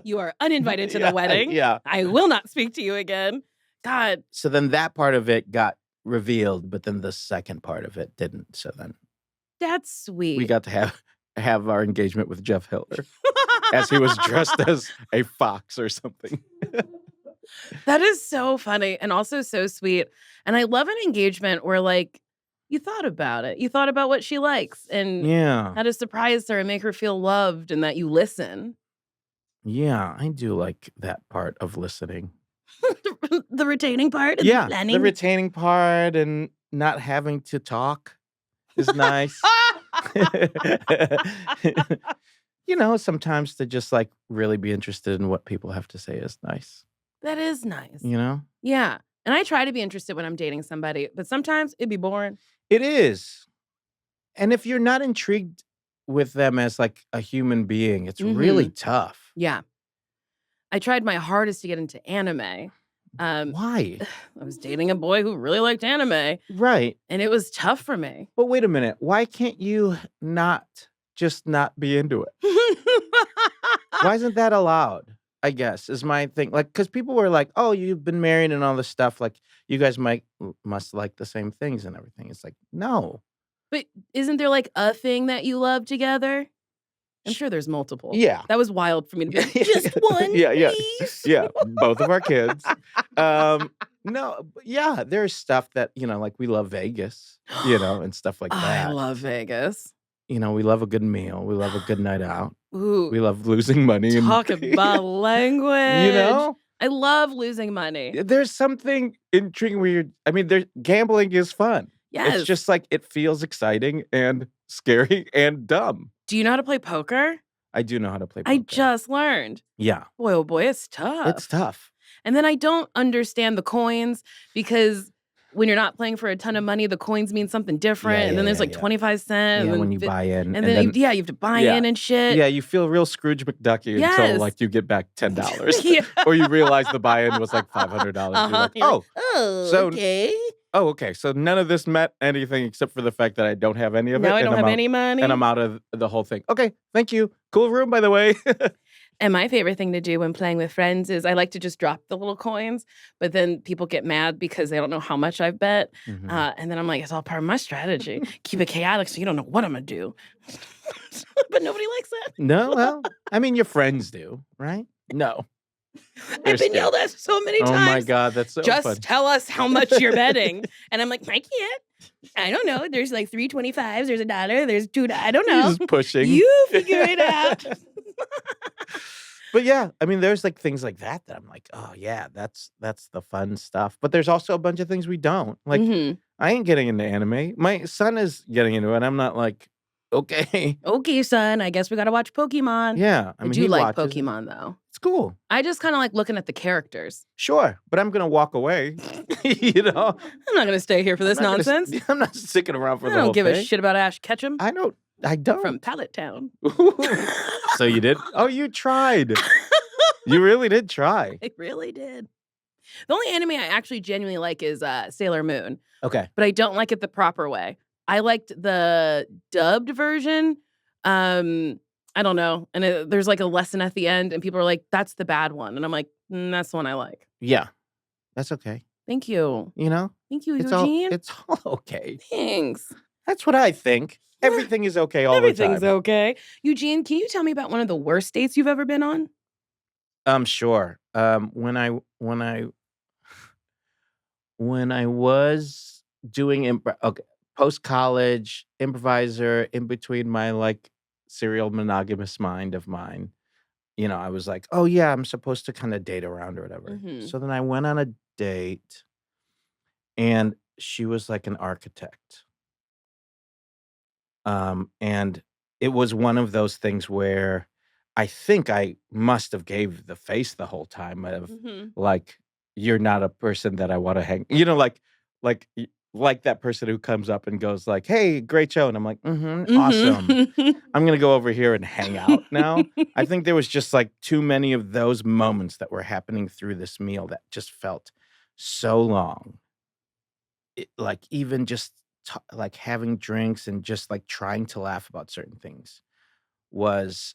You are uninvited to the wedding. Yeah. I will not speak to you again. God. So then that part of it got revealed, but then the second part of it didn't. So then that's sweet. We got to have our engagement with Jeff Hiller as he was dressed as a fox or something. That is so funny and also so sweet. And I love an engagement where you thought about it. You thought about what she likes and how to surprise her and make her feel loved and that you listen. Yeah, I do like that part of listening. The retaining part? And the planning? The retaining part and not having to talk is nice. Sometimes to just really be interested in what people have to say is nice. That is nice. Yeah. And I try to be interested when I'm dating somebody, but sometimes it'd be boring. It is. And if you're not intrigued with them as a human being, it's really tough. Yeah. I tried my hardest to get into anime. Why? I was dating a boy who really liked anime. Right. And it was tough for me. But wait a minute. Why can't you not be into it? Why isn't that allowed? I guess is my thing. Because people were like, oh, you've been married and all this stuff. You guys must like the same things and everything. It's no. But isn't there a thing that you love together? I'm sure there's multiple. Yeah. That was wild for me to be just one, please. Yeah, both of our kids. No, yeah, there's stuff that, we love Vegas, and stuff like that. I love Vegas. We love a good meal. We love a good night out. Ooh. We love losing money. Talk about language. I love losing money. There's something intriguing where gambling is fun. Yes. It's just it feels exciting and scary and dumb. Do you know how to play poker? I do know how to play poker. I just learned. Yeah. Boy, oh boy, it's tough. It's tough. And then I don't understand the coins because when you're not playing for a ton of money, the coins mean something different. And then there's 25 cents. Yeah, when you buy in. And then you have to buy in and shit. Yeah, you feel real Scrooge McDucky until you get back $10. Or you realize the buy-in was $500. You're okay. Oh, okay. So none of this meant anything except for the fact that I don't have any of it. Now I don't have any money. And I'm out of the whole thing. Okay, thank you. Cool room, by the way. And my favorite thing to do when playing with friends is I like to just drop the little coins, but then people get mad because they don't know how much I've bet. Mhm. And then I'm like, it's all part of my strategy. Keep it chaotic so you don't know what I'm going to do. But nobody likes that. No, well, I mean, your friends do, right? No. I've been yelled at so many times. Oh my God, that's so Just funny. tell us how much you're betting. And I'm like, I can't. I don't know. There's like 3.25s. There's $1. There's $2. I don't know. Just pushing. You figure it out. But yeah, I mean, there's like things like that I'm like, oh yeah, that's the fun stuff. But there's also a bunch of things we don't. Like, I ain't getting into anime. My son is getting into it. I'm not like, okay. Okay, son. I guess we got to watch Pokemon. Yeah. I do like Pokemon, though. It's cool. I just kind of like looking at the characters. Sure. But I'm going to walk away. You know? I'm not going to stay here for this nonsense. I'm not sticking around for the whole thing. I don't give a shit about Ash Ketchum. I don't. From Pallet Town. So you did? Oh, you tried. You really did try. I really did. The only anime I actually genuinely like is Sailor Moon. Okay. But I don't like it the proper way. I liked the dubbed version. I don't know. And there's like a lesson at the end, and people are like, that's the bad one. And I'm like, that's the one I like. Yeah. That's okay. Thank you. You know? Thank you, Eugene. It's all okay. Thanks. That's what I think. Everything is okay all the time. Everything's okay. Eugene, can you tell me about one of the worst dates you've ever been on? Sure. When I was doing post-college improviser in between my like serial monogamous mind of mine, you know, I was like, oh yeah, I'm supposed to kind of date around or whatever. So then I went on a date, and she was like an architect. And it was one of those things where I think I must have gave the face the whole time of like, you're not a person that I want to hang, you know, like that person who comes up and goes like, hey, great show. And I'm like, awesome. I'm going to go over here and hang out now. I think there was just like too many of those moments that were happening through this meal that just felt so long. Like even just like having drinks and just like trying to laugh about certain things was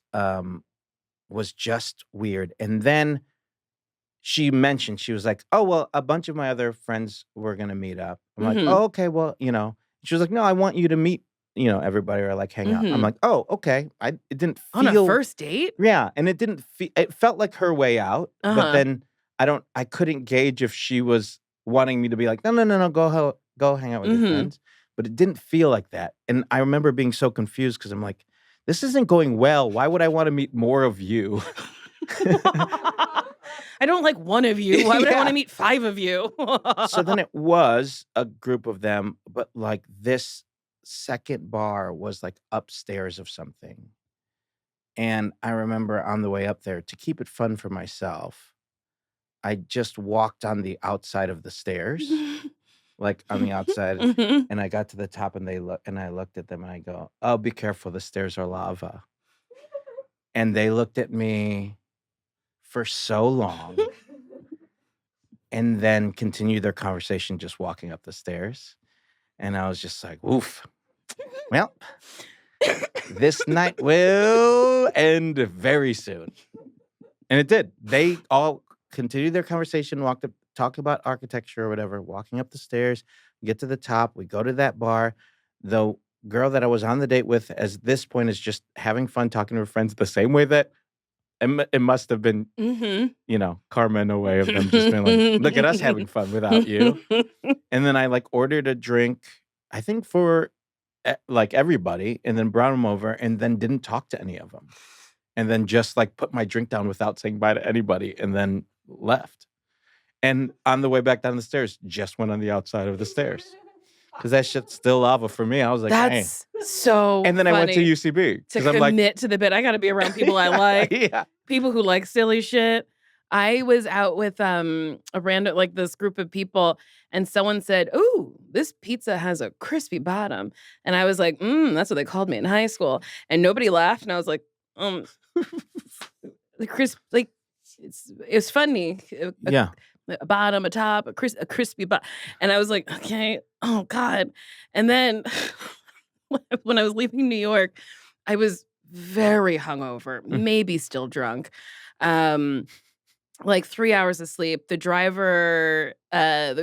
just weird. And then she mentioned, she was like, oh, well, a bunch of my other friends were going to meet up. I'm like, oh, okay, well, you know, she was like, no, I want you to meet, you know, everybody or like hang out. I'm like, oh, okay. It didn't feel. On a first date? Yeah. And it didn't feel, it felt like her way out. But then I couldn't gauge if she was wanting me to be like, no, go hang out with your friends. But it didn't feel like that. And I remember being so confused because I'm like, this isn't going well. Why would I want to meet more of you? I don't like one of you. Why would I want to meet 5 of you? So then it was a group of them, but like this second bar was like upstairs of something. And I remember on the way up there, to keep it fun for myself, I just walked on the outside of the stairs. Like on the outside, and I got to the top, and I looked at them, and I go, "Oh, be careful! The stairs are lava." And they looked at me for so long, and then continued their conversation, just walking up the stairs. And I was just like, "Oof! Well, this night will end very soon." And it did. They all continued their conversation, walked up, talked about architecture or whatever, walking up the stairs, get to the top. We go to that bar. The girl that I was on the date with at this point is just having fun talking to her friends the same way that it must have been, you know, karma in a way of them just being like, look at us having fun without you. And then I like ordered a drink, I think for like everybody, and then brought them over and then didn't talk to any of them. And then just like put my drink down without saying bye to anybody and then left. And on the way back down the stairs, just went on the outside of the stairs. Because that shit's still lava for me. I was like, that's so And then funny I went to UCB. to commit to the bit. I got to be around people I like. Yeah. People who like silly shit. I was out with a random, like this group of people, and someone said, "Ooh, this pizza has a crispy bottom." And I was like, that's what they called me in high school. And nobody laughed. And I was like, the crisp, like, it's funny. Yeah. A bottom, a top, a crispy bottom. And I was like, okay, oh God. And then when I was leaving New York, I was very hungover, maybe still drunk. Like 3 hours of sleep. The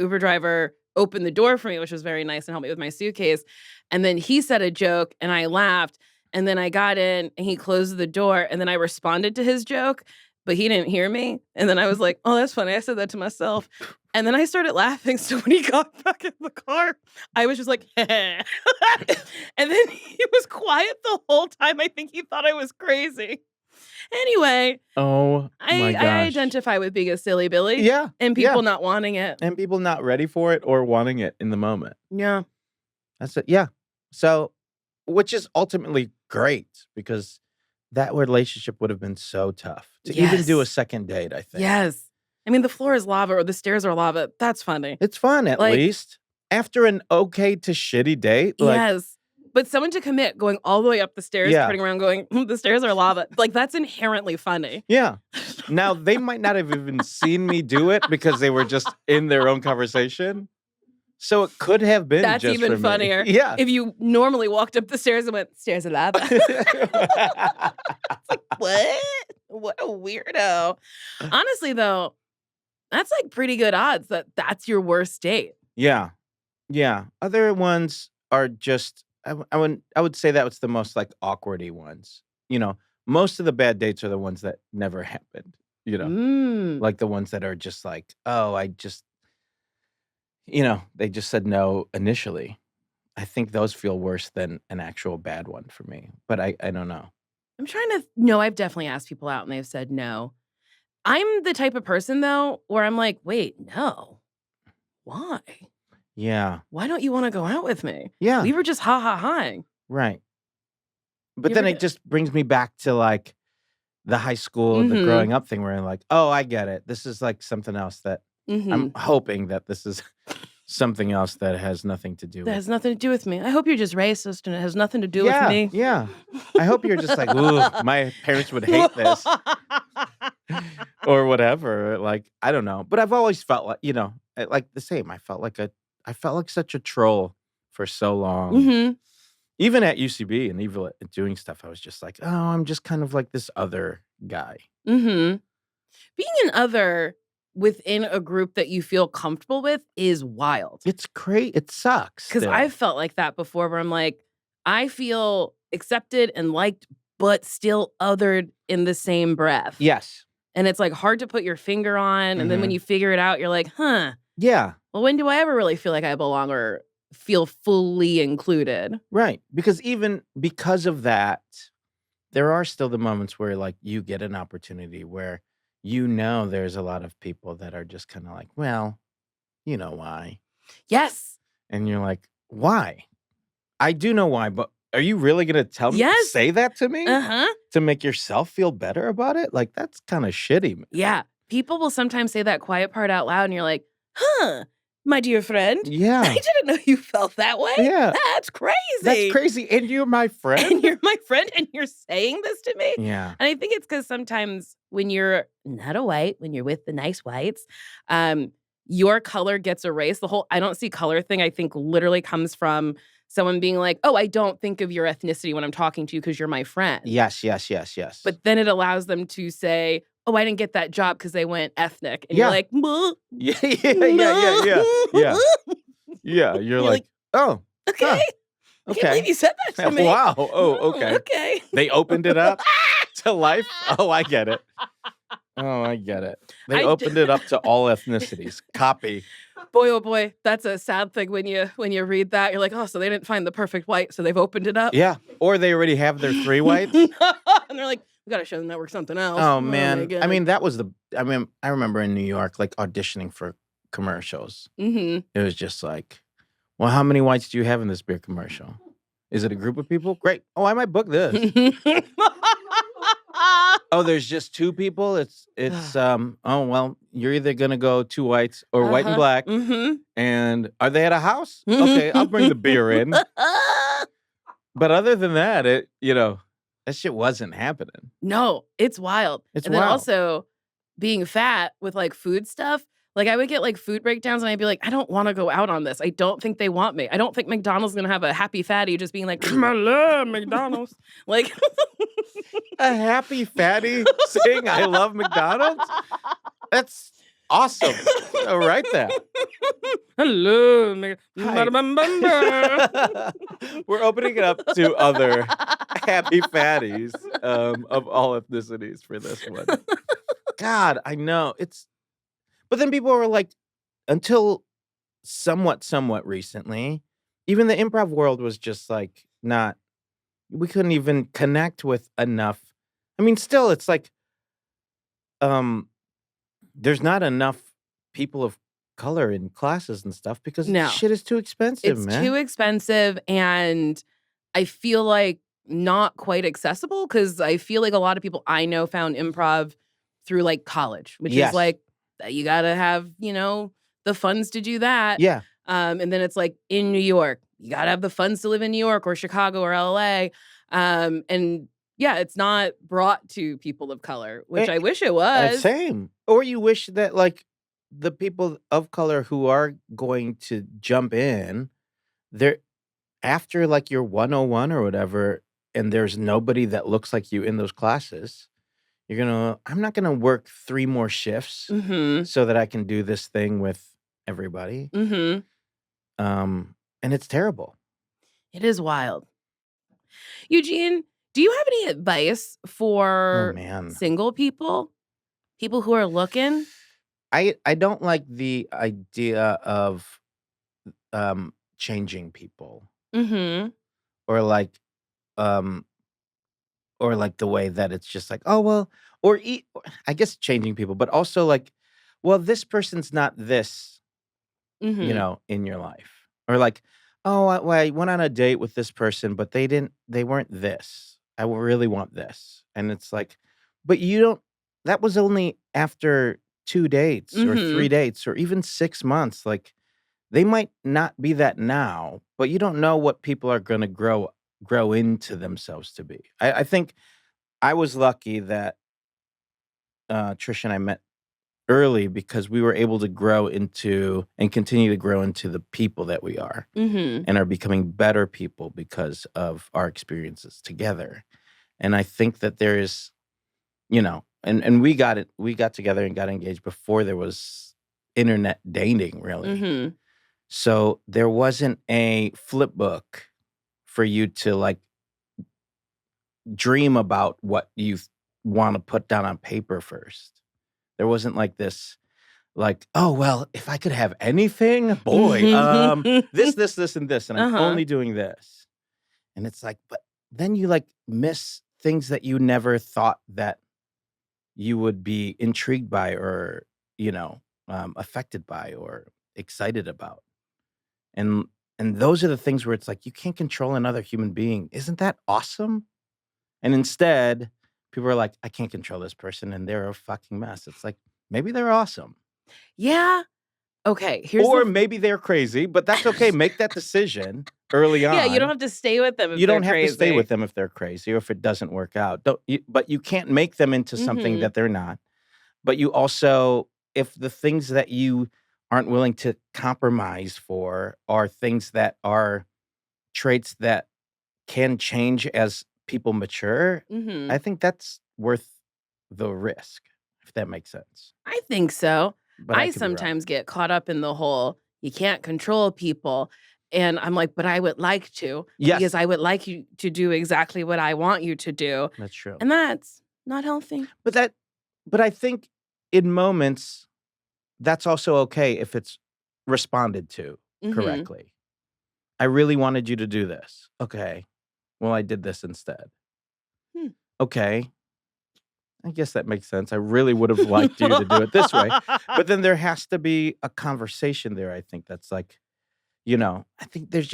Uber driver opened the door for me, which was very nice, and helped me with my suitcase. And then he said a joke and I laughed. And then I got in and he closed the door and then I responded to his joke, but he didn't hear me. And then I was like, oh, that's funny. I said that to myself. And then I started laughing. So when he got back in the car, I was just like, and then he was quiet the whole time. I think he thought I was crazy. Anyway, Oh my gosh. I identify with being a silly Billy. Yeah. And people not wanting it. And people not ready for it or wanting it in the moment. Yeah. That's it. Yeah. So, which is ultimately great because that relationship would have been so tough to even do a second date, I think. Yes. I mean, the floor is lava or the stairs are lava. That's funny. It's fun, at least. After an okay to shitty date. Yes. But someone to commit going all the way up the stairs, turning around going, the stairs are lava. Like, that's inherently funny. Yeah. Now, they might not have even seen me do it because they were just in their own conversation. So it could have been That's just even for me. funnier. Yeah. If you normally walked up the stairs and went, stairs are lava. It's like, what? What a weirdo. Honestly, though, that's like pretty good odds that that's your worst date. Yeah. Yeah. Other ones are just, I would say that was the most like awkwardy ones. You know, most of the bad dates are the ones that never happened. You know, like the ones that are just like, oh, they just said no initially. I think those feel worse than an actual bad one for me. But I don't know. I'm trying to, no, I've definitely asked people out and they've said no. I'm the type of person, though, where I'm like, wait, no. Why? Yeah. Why don't you want to go out with me? Yeah. We were just ha-ha-haing. Right. But then it just brings me back to like the high school, the growing up thing where I'm like, oh, I get it. This is like something else that I'm hoping that this is something else that has nothing to do with. That has nothing to do with me. I hope you're just racist and it has nothing to do with me. Yeah. I hope you're just like, ooh, my parents would hate this. Or whatever. Like, I don't know. But I've always felt like, like the same. I felt like such a troll for so long. Even at UCB and even at doing stuff, I was just like, oh, I'm just kind of like this other guy. Being an other within a group that you feel comfortable with is wild. It's crazy. It sucks. Because I've felt like that before where I'm like, I feel accepted and liked, but still othered in the same breath. Yes. And it's like hard to put your finger on. And then when you figure it out, you're like, huh. Yeah. Well, when do I ever really feel like I belong or feel fully included? Right. Because even because of that, there are still the moments where like you get an opportunity where there's a lot of people that are just kind of like, well, you know why. Yes. And you're like, why? I do know why, but are you really going to tell me, say that to me? To make yourself feel better about it? Like, that's kind of shitty. Yeah. People will sometimes say that quiet part out loud and you're like, huh, my dear friend. Yeah. I didn't know you felt that way. Yeah. That's crazy. That's crazy. And you're my friend? And you're my friend and you're saying this to me? Yeah. And I think it's because sometimes when you're not a white, when you're with the nice whites, your color gets erased. The whole I don't see color thing, I think literally comes from someone being like, oh, I don't think of your ethnicity when I'm talking to you because you're my friend. Yes. But then it allows them to say, oh, I didn't get that job because they went ethnic. And you're like, Yeah. Yeah. You're like, oh. Okay. Huh. I can't believe you said that to me. Wow. Oh, okay. Okay. They opened it up to life? Oh, I get it. They opened it up to all ethnicities. Copy. Boy, oh boy, that's a sad thing when you read that. You're like, oh, so they didn't find the perfect white, so they've opened it up. Yeah. Or they already have their 3 whites. And they're like, we got to show the network something else. Oh, man. I mean, I remember in New York, like auditioning for commercials. It was just like, well, how many whites do you have in this beer commercial? Is it a group of people? Great. Oh, I might book this. Oh, there's just 2 people? It's oh, well, you're either going to go 2 whites or white and black. And are they at a house? Okay, I'll bring the beer in. But other than that, that shit wasn't happening. No, it's wild. It's and wild. Then also being fat with like food stuff, Like, I would get, like, food breakdowns, and I'd be like, I don't want to go out on this. I don't think they want me. I don't think McDonald's is going to have a happy fatty just being like, I love McDonald's. Like, A happy fatty saying I love McDonald's? That's awesome. I'll write that. I love We're opening it up to other happy fatties of all ethnicities for this one. God, I know. But then people were like, until somewhat recently, even the improv world was just like we couldn't even connect with enough. I mean, still, it's like, there's not enough people of color in classes and stuff because No. shit is too expensive, It's man. too expensive, and I feel like not quite accessible because I feel like a lot of people I know found improv through like college, which Yes. is like you gotta have, the funds to do that. Yeah. And then it's like in New York, you gotta have the funds to live in New York or Chicago or LA. And yeah, it's not brought to people of color, which I wish it was. Same. Or you wish that like the people of color who are going to jump in, they're after like your 101 or whatever, and there's nobody that looks like you in those classes, I'm not gonna work 3 more shifts Mm-hmm. so that I can do this thing with everybody. Mm-hmm. And it's terrible. It is wild. Eugene, do you have any advice Oh for man. single people? People who are looking? I don't like the idea of changing people Mm-hmm. or like the way that it's just like, oh well, I guess changing people, but also like, well, this person's not this, Mm-hmm. in your life, or like, oh, I went on a date with this person, but they weren't this. I really want this, and it's like, but you don't. That was only after 2 dates or 3 dates or even 6 months. Like, they might not be that now, but you don't know what people are going to grow into themselves to be. I think I was lucky that Trish and I met early because we were able to grow into and continue to grow into the people that we are Mm-hmm. and are becoming better people because of our experiences together. And I think that there is, and we got together and got engaged before there was internet dating, really. Mm-hmm. So there wasn't a flip book for you to like dream about what you want to put down on paper first. There wasn't like this, like, oh well, if I could have anything, boy, this, and this, and I'm only doing this. And it's like, but then you like miss things that you never thought that you would be intrigued by or, affected by or excited about. And those are the things where it's like, you can't control another human being. Isn't that awesome? And instead, people are like, I can't control this person and they're a fucking mess. It's like, maybe they're awesome. Yeah. Okay. Or maybe they're crazy, but that's okay. Make that decision early on. Yeah, you don't have to stay with them if You they're don't have crazy. to stay with them if they're crazy or if it doesn't work out. But you can't make them into something that they're not. But you also, if the things that you aren't willing to compromise for are things that are traits that can change as people mature, Mm-hmm. I think that's worth the risk, if that makes sense. I think so. But I could be wrong. sometimes get caught up in the whole, you can't control people. And I'm like, but I would like to. Yes. Because I would like you to do exactly what I want you to do. That's true. And that's not healthy. But I think in moments, that's also okay if it's responded to correctly. I really wanted you to do this. Okay. Well, I did this instead. Okay. I guess that makes sense. I really would have liked you to do it this way. But then there has to be a conversation there, I think, that's like, I think there's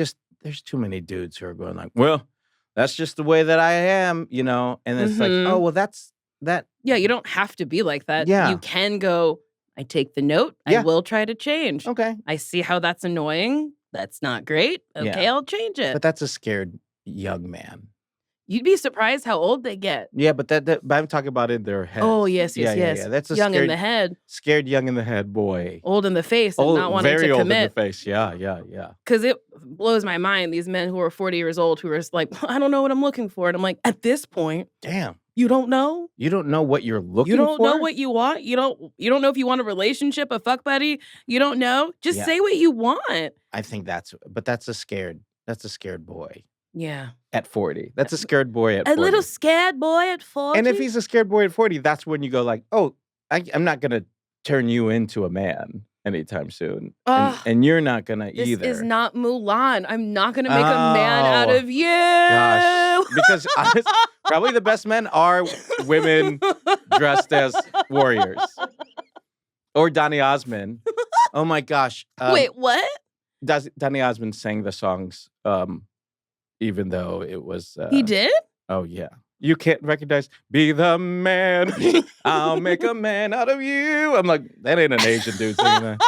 too many dudes who are going like, well, that's just the way that I am, and it's like, oh, well, that's that. Yeah, you don't have to be like that. Yeah. You can go, I take the note. Yeah. I will try to change. Okay. I see how that's annoying. That's not great. Okay, Yeah. I'll change it. But that's a scared young man. You'd be surprised how old they get. Yeah, but but I'm talking about in their heads. Oh, yes. Yeah. That's a young in the head. Scared young in the head boy. Old in the face and not wanting very to old commit. in the face. Yeah. Because it blows my mind, these men who are 40 years old who are like, I don't know what I'm looking for. And I'm like, at this point, damn. You don't know? You don't know what you're looking for? You don't know what you want? You don't know if you want a relationship, a fuck buddy? You don't know? Just say what you want. I think that's a scared boy. Yeah. At 40. That's a scared boy at 40. A little scared boy at 40? And if he's a scared boy at 40, that's when you go like, oh, I'm not going to turn you into a man anytime soon. And you're not going to either. This is not Mulan. I'm not going to make a man out of you. Gosh. Because probably the best men are women dressed as warriors. Or Donny Osmond. Oh my gosh. Wait, what? Donny Osmond sang the songs, even though it was... he did? Oh, yeah. You can't recognize, be the man, I'll make a man out of you. I'm like, that ain't an Asian dude singing that.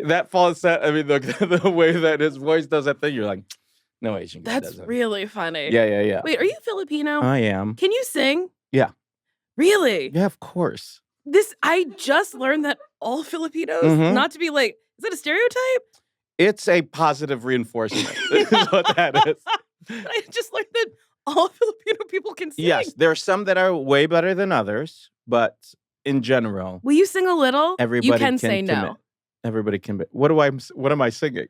That falsetto, I mean, the way that his voice does that thing, you're like, no Asian guy does that. That's really funny. Yeah. Wait, are you Filipino? I am. Can you sing? Yeah. Really? Yeah, of course. I just learned that all Filipinos, not to be like, is that a stereotype? It's a positive reinforcement, is what that is. I just learned that all Filipino people can sing. Yes, there are some that are way better than others, but in general, will you sing a little? Everybody you can say commit. no. Everybody can. What am I singing?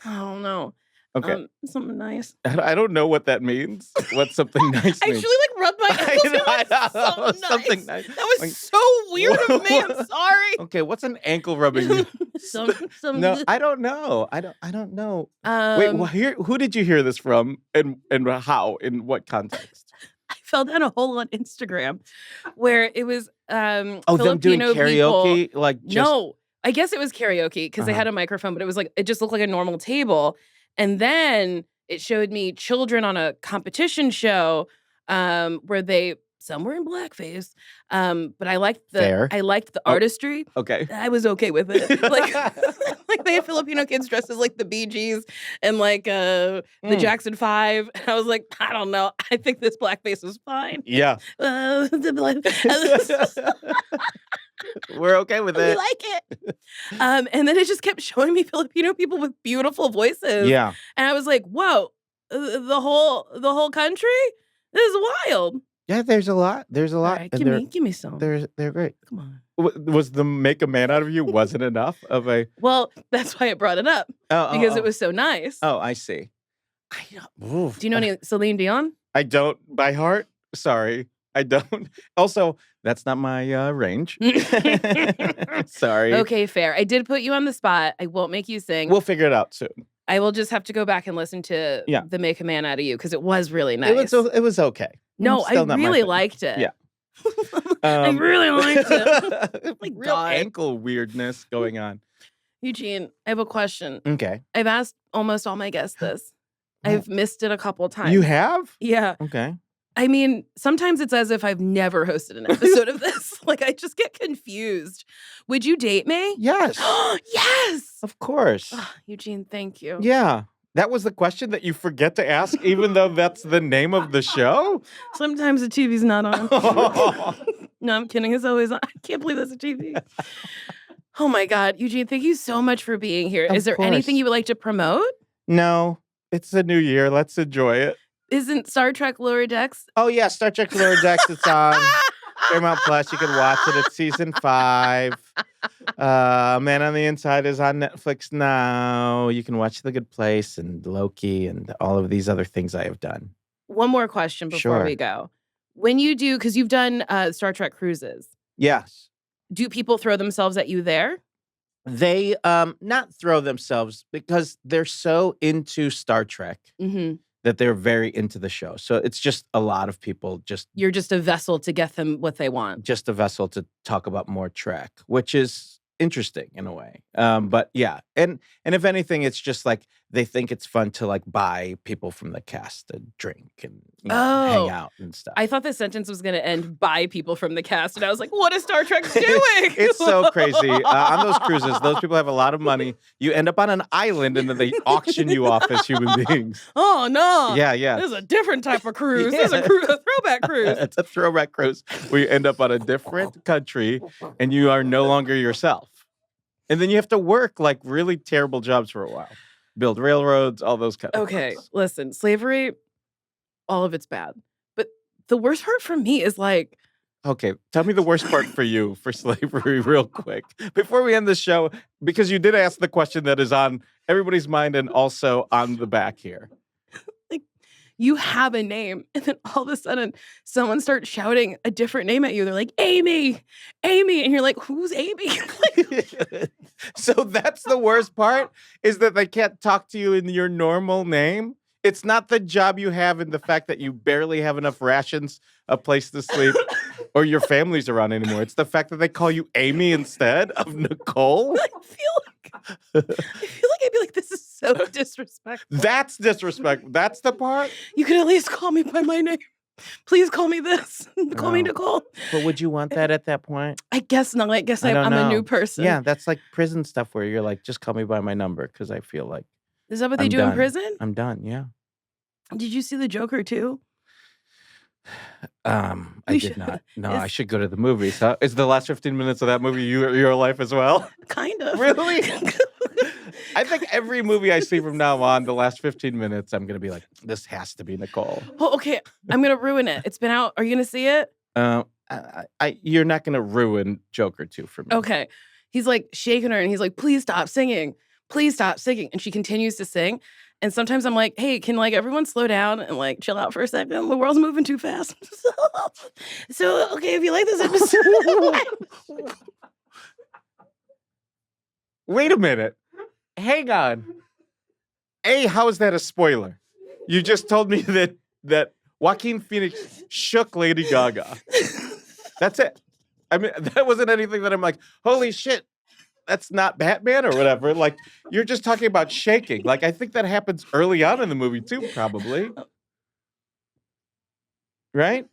I don't know. Okay, something nice. I don't know what that means. What something nice means? I actually rubbed my ankles. Nice. Something nice. That was so weird of me. I'm sorry. Okay, what's an ankle rubbing? some. No, I don't know. I don't know. Wait, who did you hear this from, and how? In what context? I fell down a hole on Instagram where it was them Filipino doing karaoke, people. like just... No, I guess it was karaoke because they had a microphone, but it was like it just looked like a normal table. And then it showed me children on a competition show where some were in blackface, but I liked the artistry. Okay, I was okay with it. Like they had Filipino kids dressed as like the Bee Gees and like the Jackson 5, and I was like, I don't know, I think this blackface is fine. Yeah, we're okay with it. We like it. And then it just kept showing me Filipino people with beautiful voices. Yeah, and I was like, whoa, the whole country. This is wild. Yeah, there's a lot. There's a lot. Right, give me some. They're great. Come on. Was the make a man out of you wasn't enough of a... Well, that's why I brought it up. Because it was so nice. Oh, I see. Do you know any Celine Dion? I don't by heart. Sorry. I don't. Also, that's not my range. Sorry. Okay, fair. I did put you on the spot. I won't make you sing. We'll figure it out soon. I will just have to go back and listen to the Make a Man Out of You because it was really nice. It was okay. No, I really liked it. Yeah. I really liked it. Like real ankle weirdness going on. Eugene, I have a question. Okay. I've asked almost all my guests this. I've missed it a couple of times. You have? Yeah. Okay. I mean, sometimes it's as if I've never hosted an episode of this. Like, I just get confused. Would you date me? Yes. Yes. Of course. Eugene, thank you. Yeah. That was the question that you forget to ask, even though that's the name of the show? Sometimes the TV's not on. No, I'm kidding. It's always on. I can't believe that's a TV. Oh, my God. Eugene, thank you so much for being here. Is there anything you would like to promote? No. It's a new year. Let's enjoy it. Isn't Star Trek Lower Decks? Oh, yeah. Star Trek Lower Decks. It's on Paramount Plus. You can watch it. It's season 5. Man on the Inside is on Netflix now. You can watch The Good Place and Loki and all of these other things I have done. One more question before we go. When you do, because you've done Star Trek cruises. Yes. Do people throw themselves at you there? They not throw themselves because they're so into Star Trek that they're very into the show. So it's just a lot of people You're just a vessel to get them what they want. Just a vessel to talk about more Trek, which is interesting in a way. But yeah, and if anything, it's just like they think it's fun to like buy people from the cast a drink and hang out and stuff. I thought this sentence was going to end by people from the cast, and I was like, what is Star Trek doing? It's so crazy. On those cruises, those people have a lot of money. You end up on an island, and then they auction you off as human beings. Oh, no. Yeah. This is a different type of cruise. This is a throwback cruise. It's a throwback cruise where you end up on a different country, and you are no longer yourself. And then you have to work like really terrible jobs for a while. Build railroads, all those kind of things. Okay, listen, slavery, all of it's bad. But the worst part for me is like... Okay, tell me the worst part for you for slavery real quick. Before we end the show, because you did ask the question that is on everybody's mind and also on the back here. Like, you have a name, and then all of a sudden, someone starts shouting a different name at you. They're like, Amy, Amy. And you're like, who's Amy? So that's the worst part, is that they can't talk to you in your normal name. It's not the job you have and the fact that you barely have enough rations, a place to sleep, or your family's around anymore. It's the fact that they call you Amy instead of Nicole. I feel like I'd be like, this is so disrespectful. That's disrespectful. That's the part. You could at least call me by my name. Please call me this. Call me Nicole. But would you want that at that point? I guess not. I guess I'm a new person. Yeah, that's like prison stuff where you're like, just call me by my number because I feel like Is that what they do in prison? I'm done, yeah. Did you see The Joker too? I did not. No, I should go to the movies. Huh? Is the last 15 minutes of that movie your life as well? Kind of. Really? I think every movie I see from now on, the last 15 minutes, I'm going to be like, this has to be Nicole. Oh, okay. I'm going to ruin it. It's been out. Are you going to see it? You're not going to ruin Joker 2 for me. Okay. He's like shaking her and he's like, please stop singing. Please stop singing. And she continues to sing. And sometimes I'm like, hey, can like everyone slow down and like chill out for a second? The world's moving too fast. So okay, if you like this episode. Wait a minute. Hang on. How is that a spoiler? You just told me that Joaquin Phoenix shook Lady Gaga. That's it. I mean, that wasn't anything that I'm like, holy shit, that's not Batman or whatever. Like, you're just talking about shaking. Like, I think that happens early on in the movie too, probably. Right?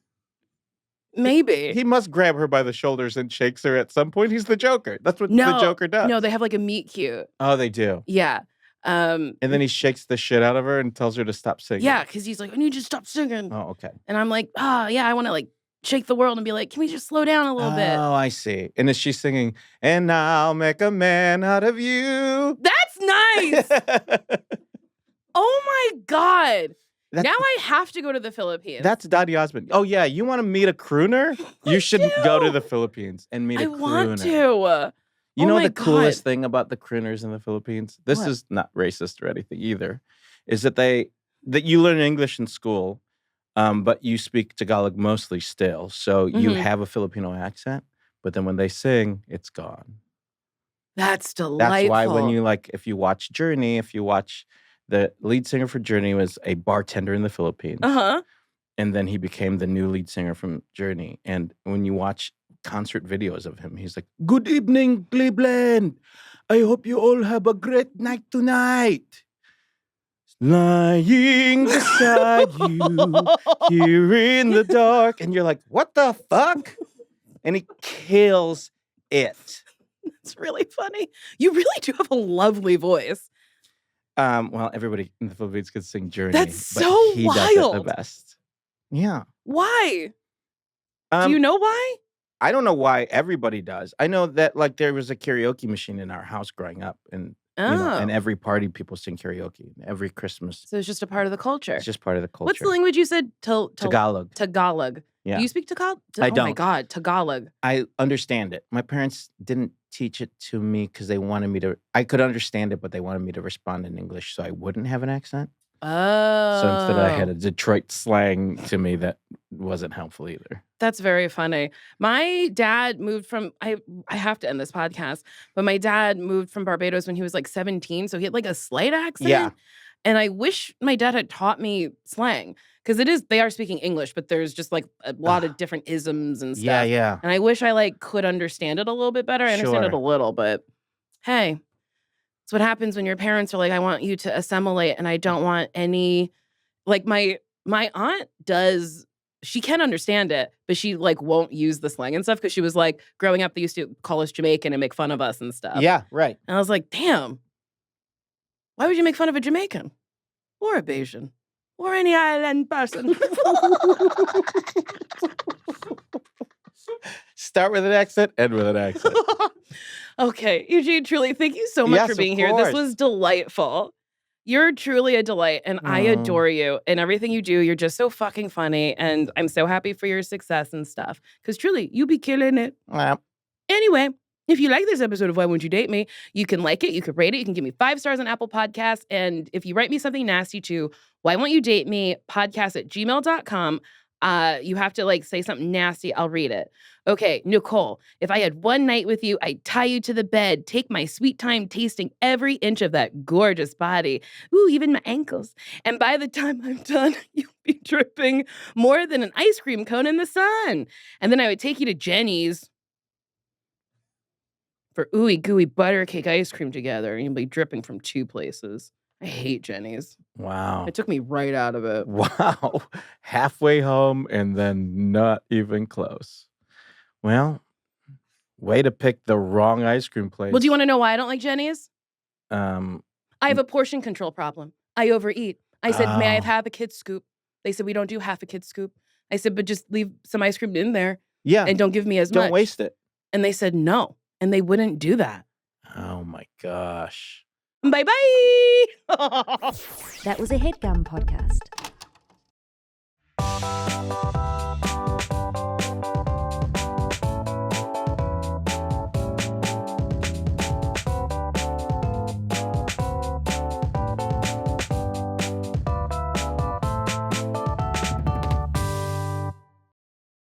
Maybe. He must grab her by the shoulders and shakes her at some point. He's the Joker. That's what the Joker does. No, they have like a meet cute. Oh, they do? Yeah. And then he shakes the shit out of her and tells her to stop singing. Yeah, because he's like, I need you to stop singing. Oh, okay. And I'm like, yeah, I want to like shake the world and be like, can we just slow down a little bit? Oh, I see. And is she singing, and I'll make a man out of you? That's nice. Oh my God. Now I have to go to the Philippines. That's Dottie Osmond. Oh, yeah. You want to meet a crooner? You should go to the Philippines and meet a crooner. I want to. You know the coolest thing about the crooners in the Philippines? This is not racist or anything either. Is that that you learn English in school, but you speak Tagalog mostly still. So you have a Filipino accent, but then when they sing, it's gone. That's delightful. That's why when you if you watch Journey, if you watch the lead singer for Journey was a bartender in the Philippines. Uh-huh. And then he became the new lead singer from Journey. And when you watch concert videos of him, he's like, good evening, Cleveland. I hope you all have a great night tonight. Lying beside you here in the dark. And you're like, what the fuck? And he kills it. It's really funny. You really do have a lovely voice. Well, everybody in the Philippines could sing Journey. That's but so he wild. does it the best. Yeah. Why? Do you know why? I don't know why everybody does. I know that there was a karaoke machine in our house growing up, and and every party people sing karaoke. Every Christmas. So it's just a part of the culture. It's just part of the culture. What's the language you said? Tagalog. Tagalog. Yeah. Do you speak Tagalog? I don't. Oh my God, Tagalog. I understand it. My parents didn't teach it to me because they wanted me to. I could understand it, but they wanted me to respond in English so I wouldn't have an accent. Oh. So instead, I had a Detroit slang to me that wasn't helpful either. That's very funny. My dad moved from, I have to end this podcast, but my dad moved from Barbados when he was 17. So he had a slight accent. Yeah. And I wish my dad had taught me slang Because they are speaking English, but there's just like a lot of different isms and stuff. Yeah. And I wish I like could understand it a little bit better. I understand it a little, but hey, it's what happens when your parents are like, I want you to assimilate and I don't want any, like my aunt does, she can understand it, but she like won't use the slang and stuff because she was like, growing up, they used to call us Jamaican and make fun of us and stuff. Yeah, right. And I was like, damn, why would you make fun of a Jamaican or a Bayesian or any island person? Start with an accent, end with an accent. Okay, Eugene, truly, thank you so much for being here. This was delightful. You're truly a delight, and I adore you and everything you do. You're just so fucking funny, and I'm so happy for your success and stuff. Because truly, you be killing it. Anyway, if you like this episode of Why Won't You Date Me, you can like it, you can rate it, you can give me 5 stars on Apple Podcasts, and if you write me something nasty to Why Won't You Date Me podcast@gmail.com, you have to like say something nasty. I'll read it. Okay, Nicole, if I had one night with you, I'd tie you to the bed, take my sweet time tasting every inch of that gorgeous body. Ooh, even my ankles. And by the time I'm done, you'll be dripping more than an ice cream cone in the sun. And then I would take you to Jenny's for ooey gooey butter cake ice cream together. And you'll be dripping from 2 places. I hate Jenny's. Wow. It took me right out of it. Wow. Halfway home and then not even close. Well, way to pick the wrong ice cream place. Well, do you want to know why I don't like Jenny's? I have a portion control problem. I overeat. I said, may I have half a kid's scoop? They said, we don't do half a kid's scoop. I said, but just leave some ice cream in there. Yeah. And don't give me as much. Don't waste it. And they said no. And they wouldn't do that. Oh my gosh. Bye-bye. That was a HeadGum podcast.